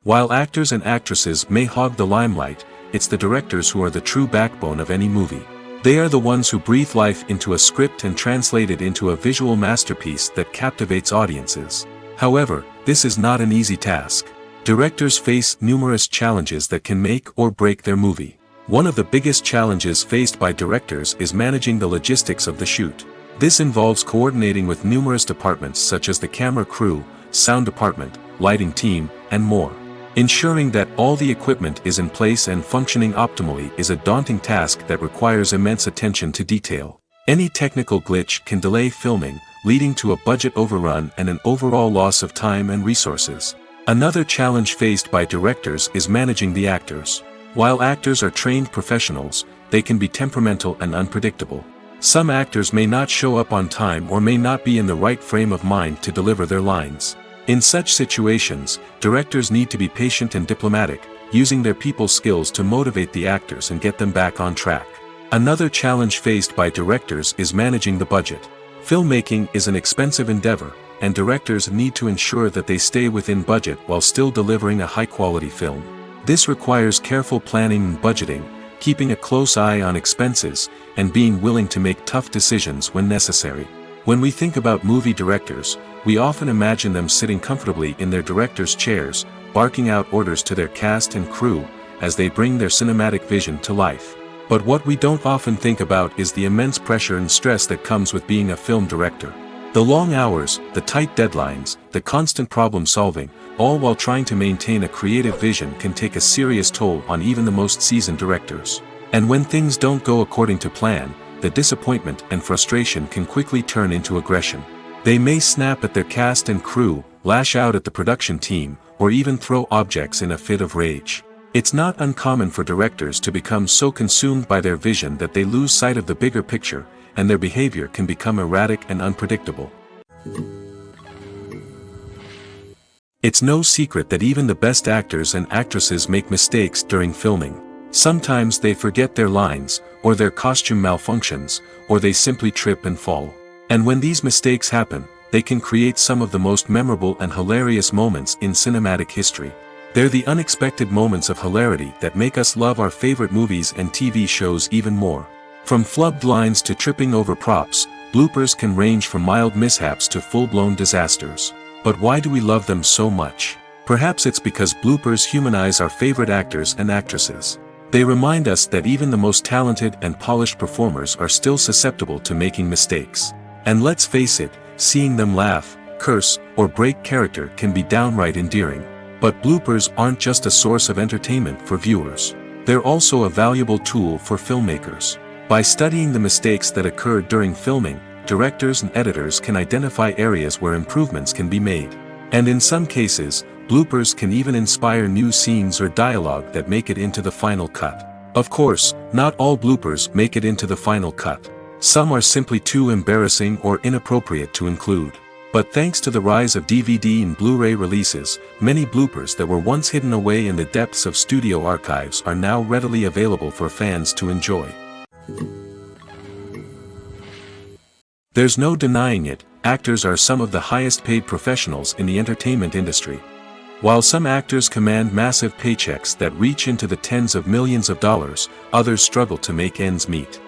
While actors and actresses may hog the limelight, it's the directors who are the true backbone of any movie. They are the ones who breathe life into a script and translate it into a visual masterpiece that captivates audiences. However, this is not an easy task. Directors face numerous challenges that can make or break their movie. One of the biggest challenges faced by directors is managing the logistics of the shoot. This involves coordinating with numerous departments such as the camera crew, sound department, lighting team, and more. Ensuring that all the equipment is in place and functioning optimally is a daunting task that requires immense attention to detail. Any technical glitch can delay filming, leading to a budget overrun and an overall loss of time and resources. Another challenge faced by directors is managing the actors. While actors are trained professionals, they can be temperamental and unpredictable. Some actors may not show up on time or may not be in the right frame of mind to deliver their lines. In such situations, directors need to be patient and diplomatic, using their people skills to motivate the actors and get them back on track. Another challenge faced by directors is managing the budget. Filmmaking is an expensive endeavor, and directors need to ensure that they stay within budget while still delivering a high-quality film. This requires careful planning and budgeting, keeping a close eye on expenses, and being willing to make tough decisions when necessary. When we think about movie directors, we often imagine them sitting comfortably in their director's chairs, barking out orders to their cast and crew, as they bring their cinematic vision to life. But what we don't often think about is the immense pressure and stress that comes with being a film director. The long hours, the tight deadlines, the constant problem solving, all while trying to maintain a creative vision can take a serious toll on even the most seasoned directors. And when things don't go according to plan, the disappointment and frustration can quickly turn into aggression. They may snap at their cast and crew, lash out at the production team, or even throw objects in a fit of rage. It's not uncommon for directors to become so consumed by their vision that they lose sight of the bigger picture, and their behavior can become erratic and unpredictable. It's no secret that even the best actors and actresses make mistakes during filming. Sometimes they forget their lines, or their costume malfunctions, or they simply trip and fall. And when these mistakes happen, they can create some of the most memorable and hilarious moments in cinematic history. They're the unexpected moments of hilarity that make us love our favorite movies and TV shows even more. From flubbed lines to tripping over props, bloopers can range from mild mishaps to full-blown disasters. But why do we love them so much? Perhaps it's because bloopers humanize our favorite actors and actresses. They remind us that even the most talented and polished performers are still susceptible to making mistakes. And let's face it, seeing them laugh, curse, or break character can be downright endearing. But bloopers aren't just a source of entertainment for viewers. They're also a valuable tool for filmmakers. By studying the mistakes that occurred during filming, directors and editors can identify areas where improvements can be made. And in some cases, bloopers can even inspire new scenes or dialogue that make it into the final cut. Of course, not all bloopers make it into the final cut. Some are simply too embarrassing or inappropriate to include. But thanks to the rise of DVD and Blu-ray releases, many bloopers that were once hidden away in the depths of studio archives are now readily available for fans to enjoy. There's no denying it, actors are some of the highest paid professionals in the entertainment industry. While some actors command massive paychecks that reach into the tens of millions of dollars, others struggle to make ends meet.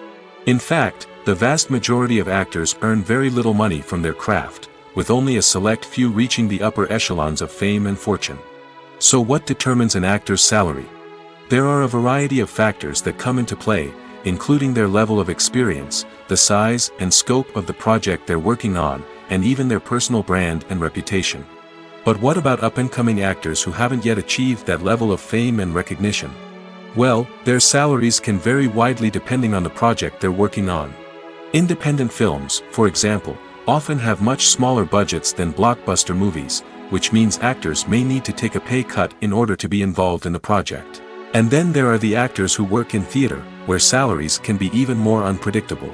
In fact, the vast majority of actors earn very little money from their craft, with only a select few reaching the upper echelons of fame and fortune. So what determines an actor's salary? There are a variety of factors that come into play, including their level of experience, the size and scope of the project they're working on, and even their personal brand and reputation. But what about up-and-coming actors who haven't yet achieved that level of fame and recognition? Well, their salaries can vary widely depending on the project they're working on. Independent films, for example, often have much smaller budgets than blockbuster movies, which means actors may need to take a pay cut in order to be involved in the project. And then there are the actors who work in theater, where salaries can be even more unpredictable.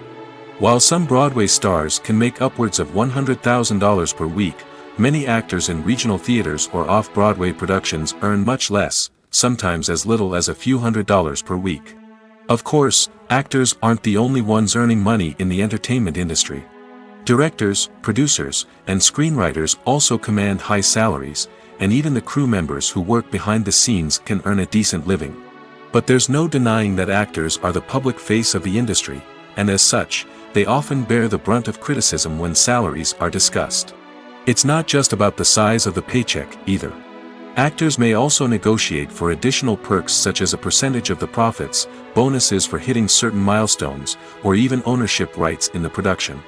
While some Broadway stars can make upwards of $100,000 per week, many actors in regional theaters or off-Broadway productions earn much less, sometimes as little as a few $100s per week. Of course, actors aren't the only ones earning money in the entertainment industry. Directors, producers, and screenwriters also command high salaries, and even the crew members who work behind the scenes can earn a decent living. But there's no denying that actors are the public face of the industry, and as such, they often bear the brunt of criticism when salaries are discussed. It's not just about the size of the paycheck, either. Actors may also negotiate for additional perks such as a percentage of the profits, bonuses for hitting certain milestones, or even ownership rights in the production.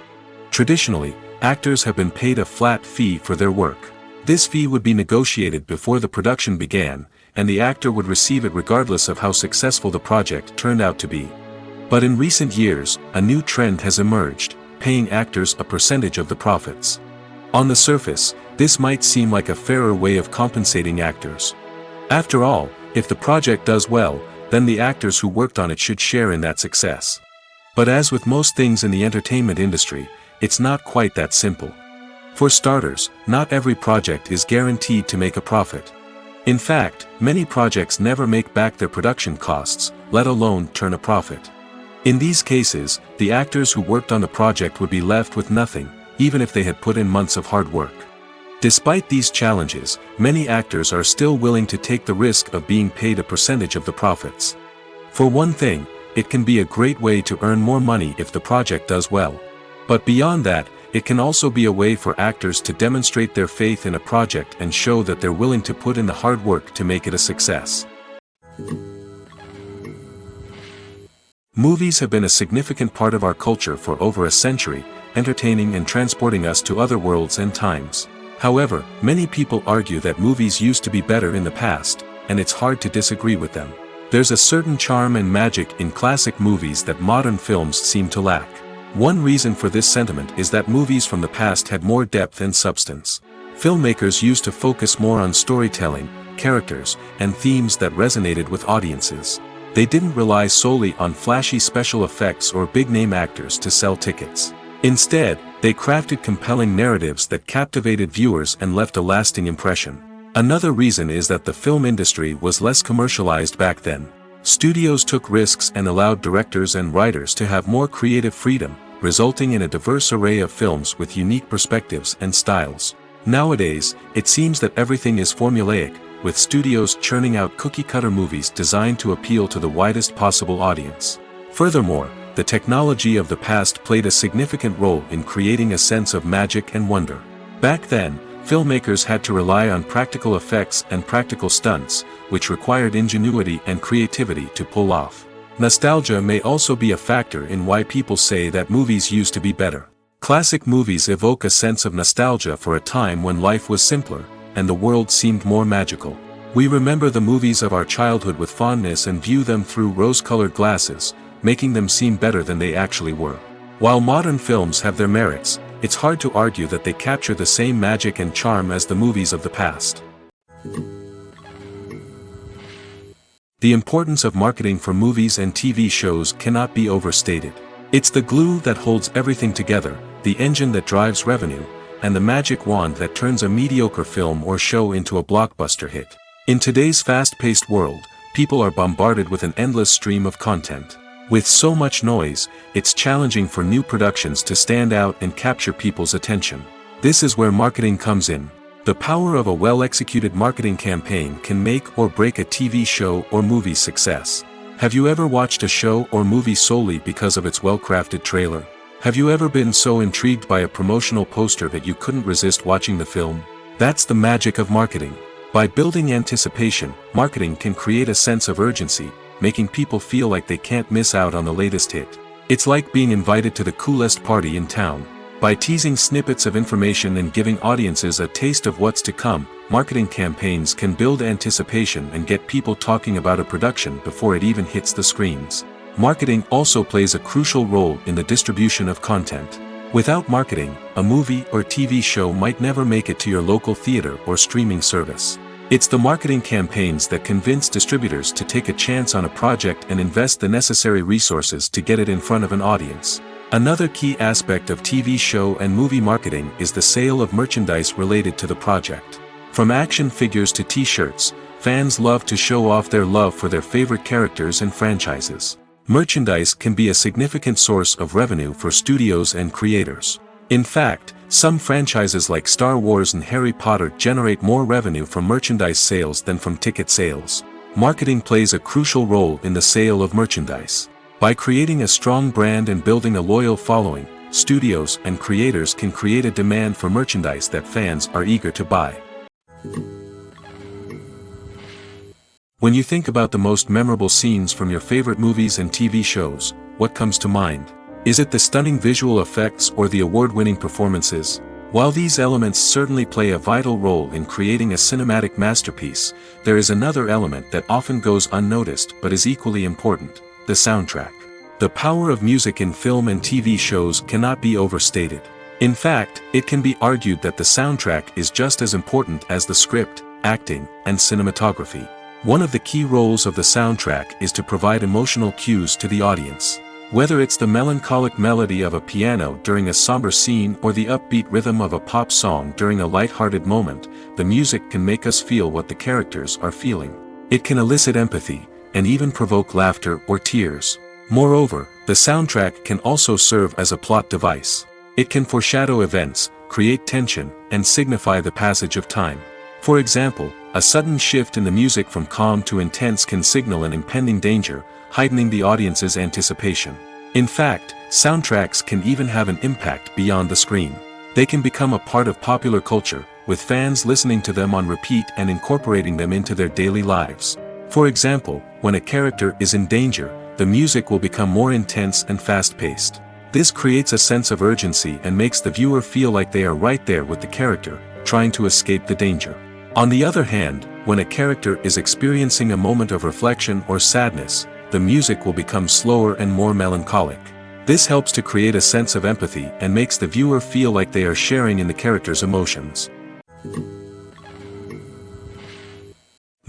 Traditionally, actors have been paid a flat fee for their work. This fee would be negotiated before the production began, and the actor would receive it regardless of how successful the project turned out to be. But in recent years, a new trend has emerged, paying actors a percentage of the profits. On the surface, this might seem like a fairer way of compensating actors. After all, if the project does well, then the actors who worked on it should share in that success. But as with most things in the entertainment industry, it's not quite that simple. For starters, not every project is guaranteed to make a profit. In fact, many projects never make back their production costs, let alone turn a profit. In these cases, the actors who worked on the project would be left with nothing, even if they had put in months of hard work. Despite these challenges, many actors are still willing to take the risk of being paid a percentage of the profits. For one thing, it can be a great way to earn more money if the project does well. But beyond that, it can also be a way for actors to demonstrate their faith in a project and show that they're willing to put in the hard work to make it a success. Movies have been a significant part of our culture for over a century, entertaining and transporting us to other worlds and times. However, many people argue that movies used to be better in the past, and it's hard to disagree with them. There's a certain charm and magic in classic movies that modern films seem to lack. One reason for this sentiment is that movies from the past had more depth and substance. Filmmakers used to focus more on storytelling, characters, and themes that resonated with audiences. They didn't rely solely on flashy special effects or big-name actors to sell tickets. Instead, they crafted compelling narratives that captivated viewers and left a lasting impression. Another reason is that the film industry was less commercialized back then. Studios took risks and allowed directors and writers to have more creative freedom, resulting in a diverse array of films with unique perspectives and styles. Nowadays, it seems that everything is formulaic, with studios churning out cookie-cutter movies designed to appeal to the widest possible audience. Furthermore, the technology of the past played a significant role in creating a sense of magic and wonder. Back then, filmmakers had to rely on practical effects and practical stunts, which required ingenuity and creativity to pull off. Nostalgia may also be a factor in why people say that movies used to be better. Classic movies evoke a sense of nostalgia for a time when life was simpler, and the world seemed more magical. We remember the movies of our childhood with fondness and view them through rose-colored glasses, making them seem better than they actually were. While modern films have their merits, it's hard to argue that they capture the same magic and charm as the movies of the past. The importance of marketing for movies and TV shows cannot be overstated. It's the glue that holds everything together, the engine that drives revenue, and the magic wand that turns a mediocre film or show into a blockbuster hit. In today's fast-paced world, people are bombarded with an endless stream of content. With so much noise, it's challenging for new productions to stand out and capture people's attention. This is where marketing comes in. The power of a well-executed marketing campaign can make or break a TV show or movie's success. Have you ever watched a show or movie solely because of its well-crafted trailer? Have you ever been so intrigued by a promotional poster that you couldn't resist watching the film? That's the magic of marketing. By building anticipation, marketing can create a sense of urgency, making people feel like they can't miss out on the latest hit. It's like being invited to the coolest party in town. By teasing snippets of information and giving audiences a taste of what's to come, marketing campaigns can build anticipation and get people talking about a production before it even hits the screens. Marketing also plays a crucial role in the distribution of content. Without marketing, a movie or TV show might never make it to your local theater or streaming service. It's the marketing campaigns that convince distributors to take a chance on a project and invest the necessary resources to get it in front of an audience. Another key aspect of TV show and movie marketing is the sale of merchandise related to the project. From action figures to t-shirts, fans love to show off their love for their favorite characters and franchises. Merchandise can be a significant source of revenue for studios and creators. In fact, some franchises like Star Wars and Harry Potter generate more revenue from merchandise sales than from ticket sales. Marketing plays a crucial role in the sale of merchandise. By creating a strong brand and building a loyal following, studios and creators can create a demand for merchandise that fans are eager to buy. When you think about the most memorable scenes from your favorite movies and TV shows, what comes to mind? Is it the stunning visual effects or the award-winning performances? While these elements certainly play a vital role in creating a cinematic masterpiece, there is another element that often goes unnoticed but is equally important: the soundtrack. The power of music in film and TV shows cannot be overstated. In fact, it can be argued that the soundtrack is just as important as the script, acting, and cinematography. One of the key roles of the soundtrack is to provide emotional cues to the audience. Whether it's the melancholic melody of a piano during a somber scene or the upbeat rhythm of a pop song during a light-hearted moment, the music can make us feel what the characters are feeling. It can elicit empathy, and even provoke laughter or tears. Moreover, the soundtrack can also serve as a plot device. It can foreshadow events, create tension, and signify the passage of time. For example, a sudden shift in the music from calm to intense can signal an impending danger, heightening the audience's anticipation. In fact, soundtracks can even have an impact beyond the screen. They can become a part of popular culture, with fans listening to them on repeat and incorporating them into their daily lives. For example, when a character is in danger, the music will become more intense and fast-paced. This creates a sense of urgency and makes the viewer feel like they are right there with the character, trying to escape the danger. On the other hand, when a character is experiencing a moment of reflection or sadness, the music will become slower and more melancholic. This helps to create a sense of empathy and makes the viewer feel like they are sharing in the character's emotions.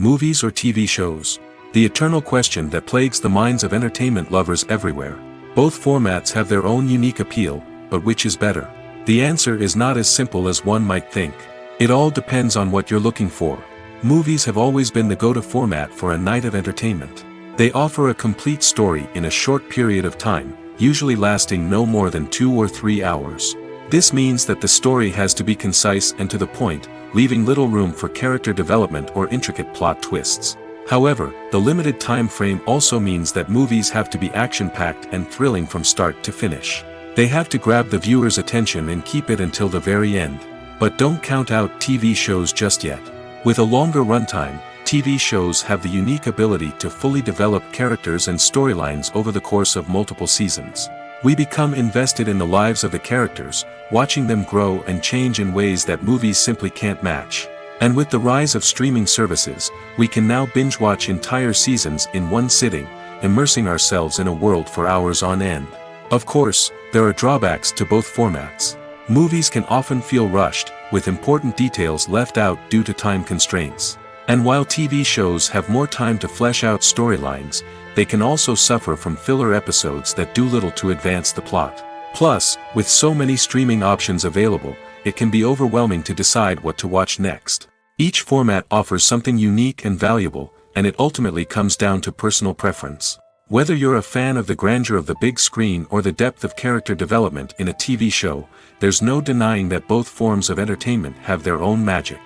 Movies or TV shows? The eternal question that plagues the minds of entertainment lovers everywhere. Both formats have their own unique appeal, but which is better? The answer is not as simple as one might think. It all depends on what you're looking for. Movies have always been the go-to format for a night of entertainment. They offer a complete story in a short period of time, usually lasting no more than 2 or 3 hours. This means that the story has to be concise and to the point, leaving little room for character development or intricate plot twists. However, the limited time frame also means that movies have to be action-packed and thrilling from start to finish. They have to grab the viewer's attention and keep it until the very end. But don't count out TV shows just yet. With a longer runtime, TV shows have the unique ability to fully develop characters and storylines over the course of multiple seasons. We become invested in the lives of the characters, watching them grow and change in ways that movies simply can't match. And with the rise of streaming services, we can now binge-watch entire seasons in one sitting, immersing ourselves in a world for hours on end. Of course, there are drawbacks to both formats. Movies can often feel rushed, with important details left out due to time constraints. And while TV shows have more time to flesh out storylines, they can also suffer from filler episodes that do little to advance the plot. Plus, with so many streaming options available, it can be overwhelming to decide what to watch next. Each format offers something unique and valuable, and it ultimately comes down to personal preference. Whether you're a fan of the grandeur of the big screen or the depth of character development in a TV show, there's no denying that both forms of entertainment have their own magic.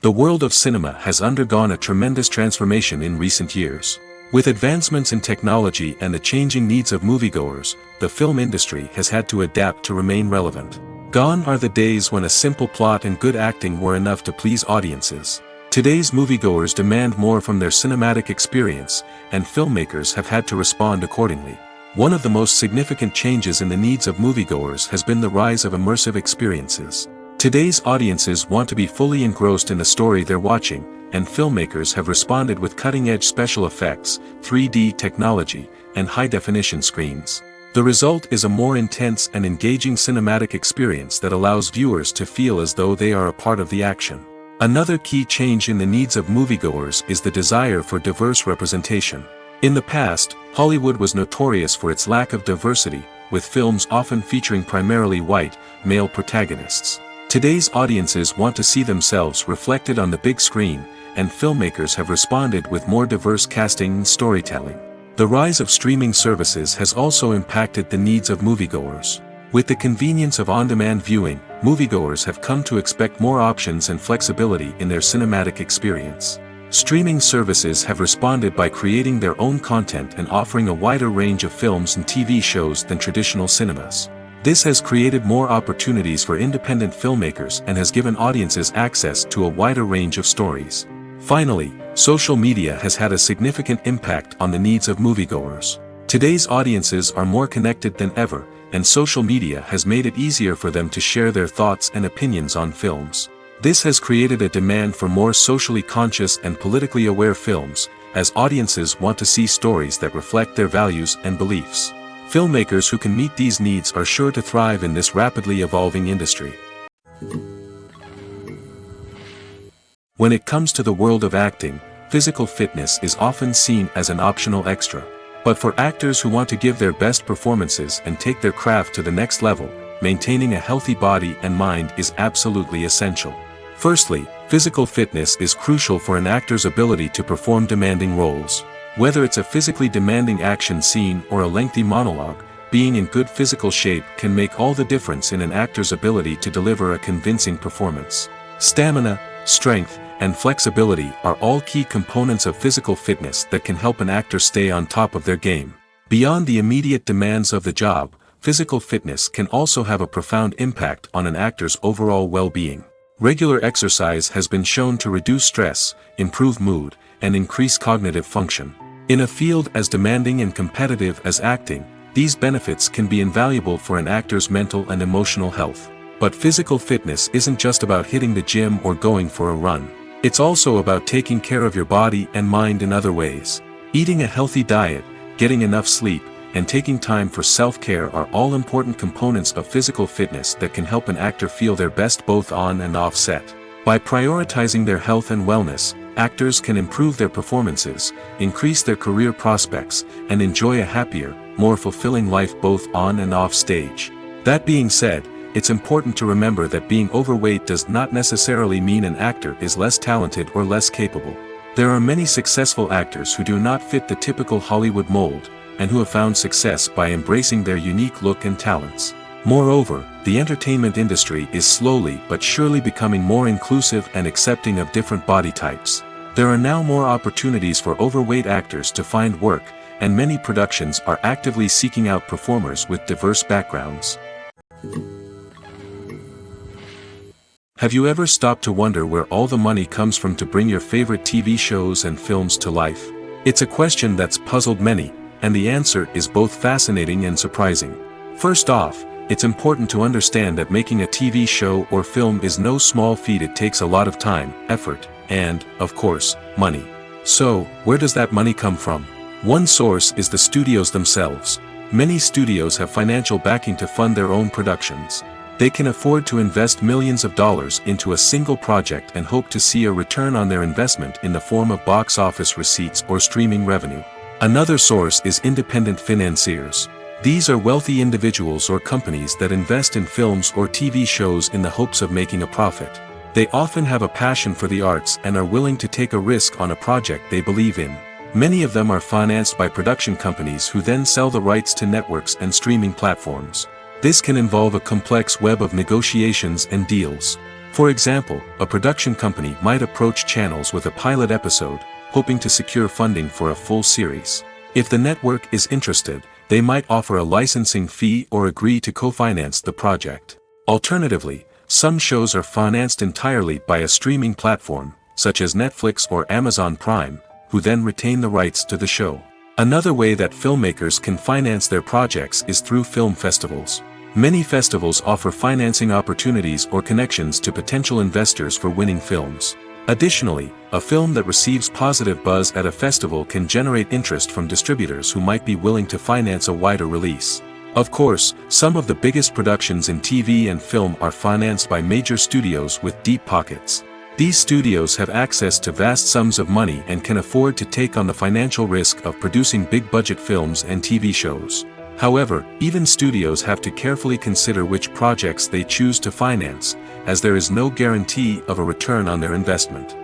The world of cinema has undergone a tremendous transformation in recent years. With advancements in technology and the changing needs of moviegoers, the film industry has had to adapt to remain relevant. Gone are the days when a simple plot and good acting were enough to please audiences. Today's moviegoers demand more from their cinematic experience, and filmmakers have had to respond accordingly. One of the most significant changes in the needs of moviegoers has been the rise of immersive experiences. Today's audiences want to be fully engrossed in the story they're watching, and filmmakers have responded with cutting-edge special effects, 3D technology, and high-definition screens. The result is a more intense and engaging cinematic experience that allows viewers to feel as though they are a part of the action. Another key change in the needs of moviegoers is the desire for diverse representation. In the past, Hollywood was notorious for its lack of diversity, with films often featuring primarily white, male protagonists. Today's audiences want to see themselves reflected on the big screen, and filmmakers have responded with more diverse casting and storytelling. The rise of streaming services has also impacted the needs of moviegoers. With the convenience of on-demand viewing, moviegoers have come to expect more options and flexibility in their cinematic experience. Streaming services have responded by creating their own content and offering a wider range of films and TV shows than traditional cinemas. This has created more opportunities for independent filmmakers and has given audiences access to a wider range of stories. Finally, social media has had a significant impact on the needs of moviegoers. Today's audiences are more connected than ever, and social media has made it easier for them to share their thoughts and opinions on films. This has created a demand for more socially conscious and politically aware films, as audiences want to see stories that reflect their values and beliefs. Filmmakers who can meet these needs are sure to thrive in this rapidly evolving industry. When it comes to the world of acting, physical fitness is often seen as an optional extra. But for actors who want to give their best performances and take their craft to the next level, maintaining a healthy body and mind is absolutely essential. Firstly, physical fitness is crucial for an actor's ability to perform demanding roles. Whether it's a physically demanding action scene or a lengthy monologue, being in good physical shape can make all the difference in an actor's ability to deliver a convincing performance. Stamina, strength, and flexibility are all key components of physical fitness that can help an actor stay on top of their game. Beyond the immediate demands of the job, physical fitness can also have a profound impact on an actor's overall well-being. Regular exercise has been shown to reduce stress, improve mood, and increase cognitive function. In a field as demanding and competitive as acting, these benefits can be invaluable for an actor's mental and emotional health. But physical fitness isn't just about hitting the gym or going for a run. It's also about taking care of your body and mind in other ways. Eating a healthy diet, getting enough sleep, and taking time for self-care are all important components of physical fitness that can help an actor feel their best both on and off set. By prioritizing their health and wellness, actors can improve their performances, increase their career prospects, and enjoy a happier, more fulfilling life both on and off stage. That being said, it's important to remember that being overweight does not necessarily mean an actor is less talented or less capable. There are many successful actors who do not fit the typical Hollywood mold, and who have found success by embracing their unique look and talents. Moreover, the entertainment industry is slowly but surely becoming more inclusive and accepting of different body types. There are now more opportunities for overweight actors to find work, and many productions are actively seeking out performers with diverse backgrounds. Have you ever stopped to wonder where all the money comes from to bring your favorite TV shows and films to life? It's a question that's puzzled many, and the answer is both fascinating and surprising. First off, it's important to understand that making a TV show or film is no small feat. It takes a lot of time, effort, and, of course, money. So, where does that money come from? One source is the studios themselves. Many studios have financial backing to fund their own productions. They can afford to invest millions of dollars into a single project and hope to see a return on their investment in the form of box office receipts or streaming revenue. Another source is independent financiers. These are wealthy individuals or companies that invest in films or TV shows in the hopes of making a profit. They often have a passion for the arts and are willing to take a risk on a project they believe in. Many of them are financed by production companies who then sell the rights to networks and streaming platforms. This can involve a complex web of negotiations and deals. For example, a production company might approach channels with a pilot episode, hoping to secure funding for a full series. If the network is interested, they might offer a licensing fee or agree to co-finance the project. Alternatively, some shows are financed entirely by a streaming platform, such as Netflix or Amazon Prime, who then retain the rights to the show. Another way that filmmakers can finance their projects is through film festivals. Many festivals offer financing opportunities or connections to potential investors for winning films. Additionally, a film that receives positive buzz at a festival can generate interest from distributors who might be willing to finance a wider release. Of course, some of the biggest productions in TV and film are financed by major studios with deep pockets. These studios have access to vast sums of money and can afford to take on the financial risk of producing big-budget films and TV shows. However, even studios have to carefully consider which projects they choose to finance, as there is no guarantee of a return on their investment.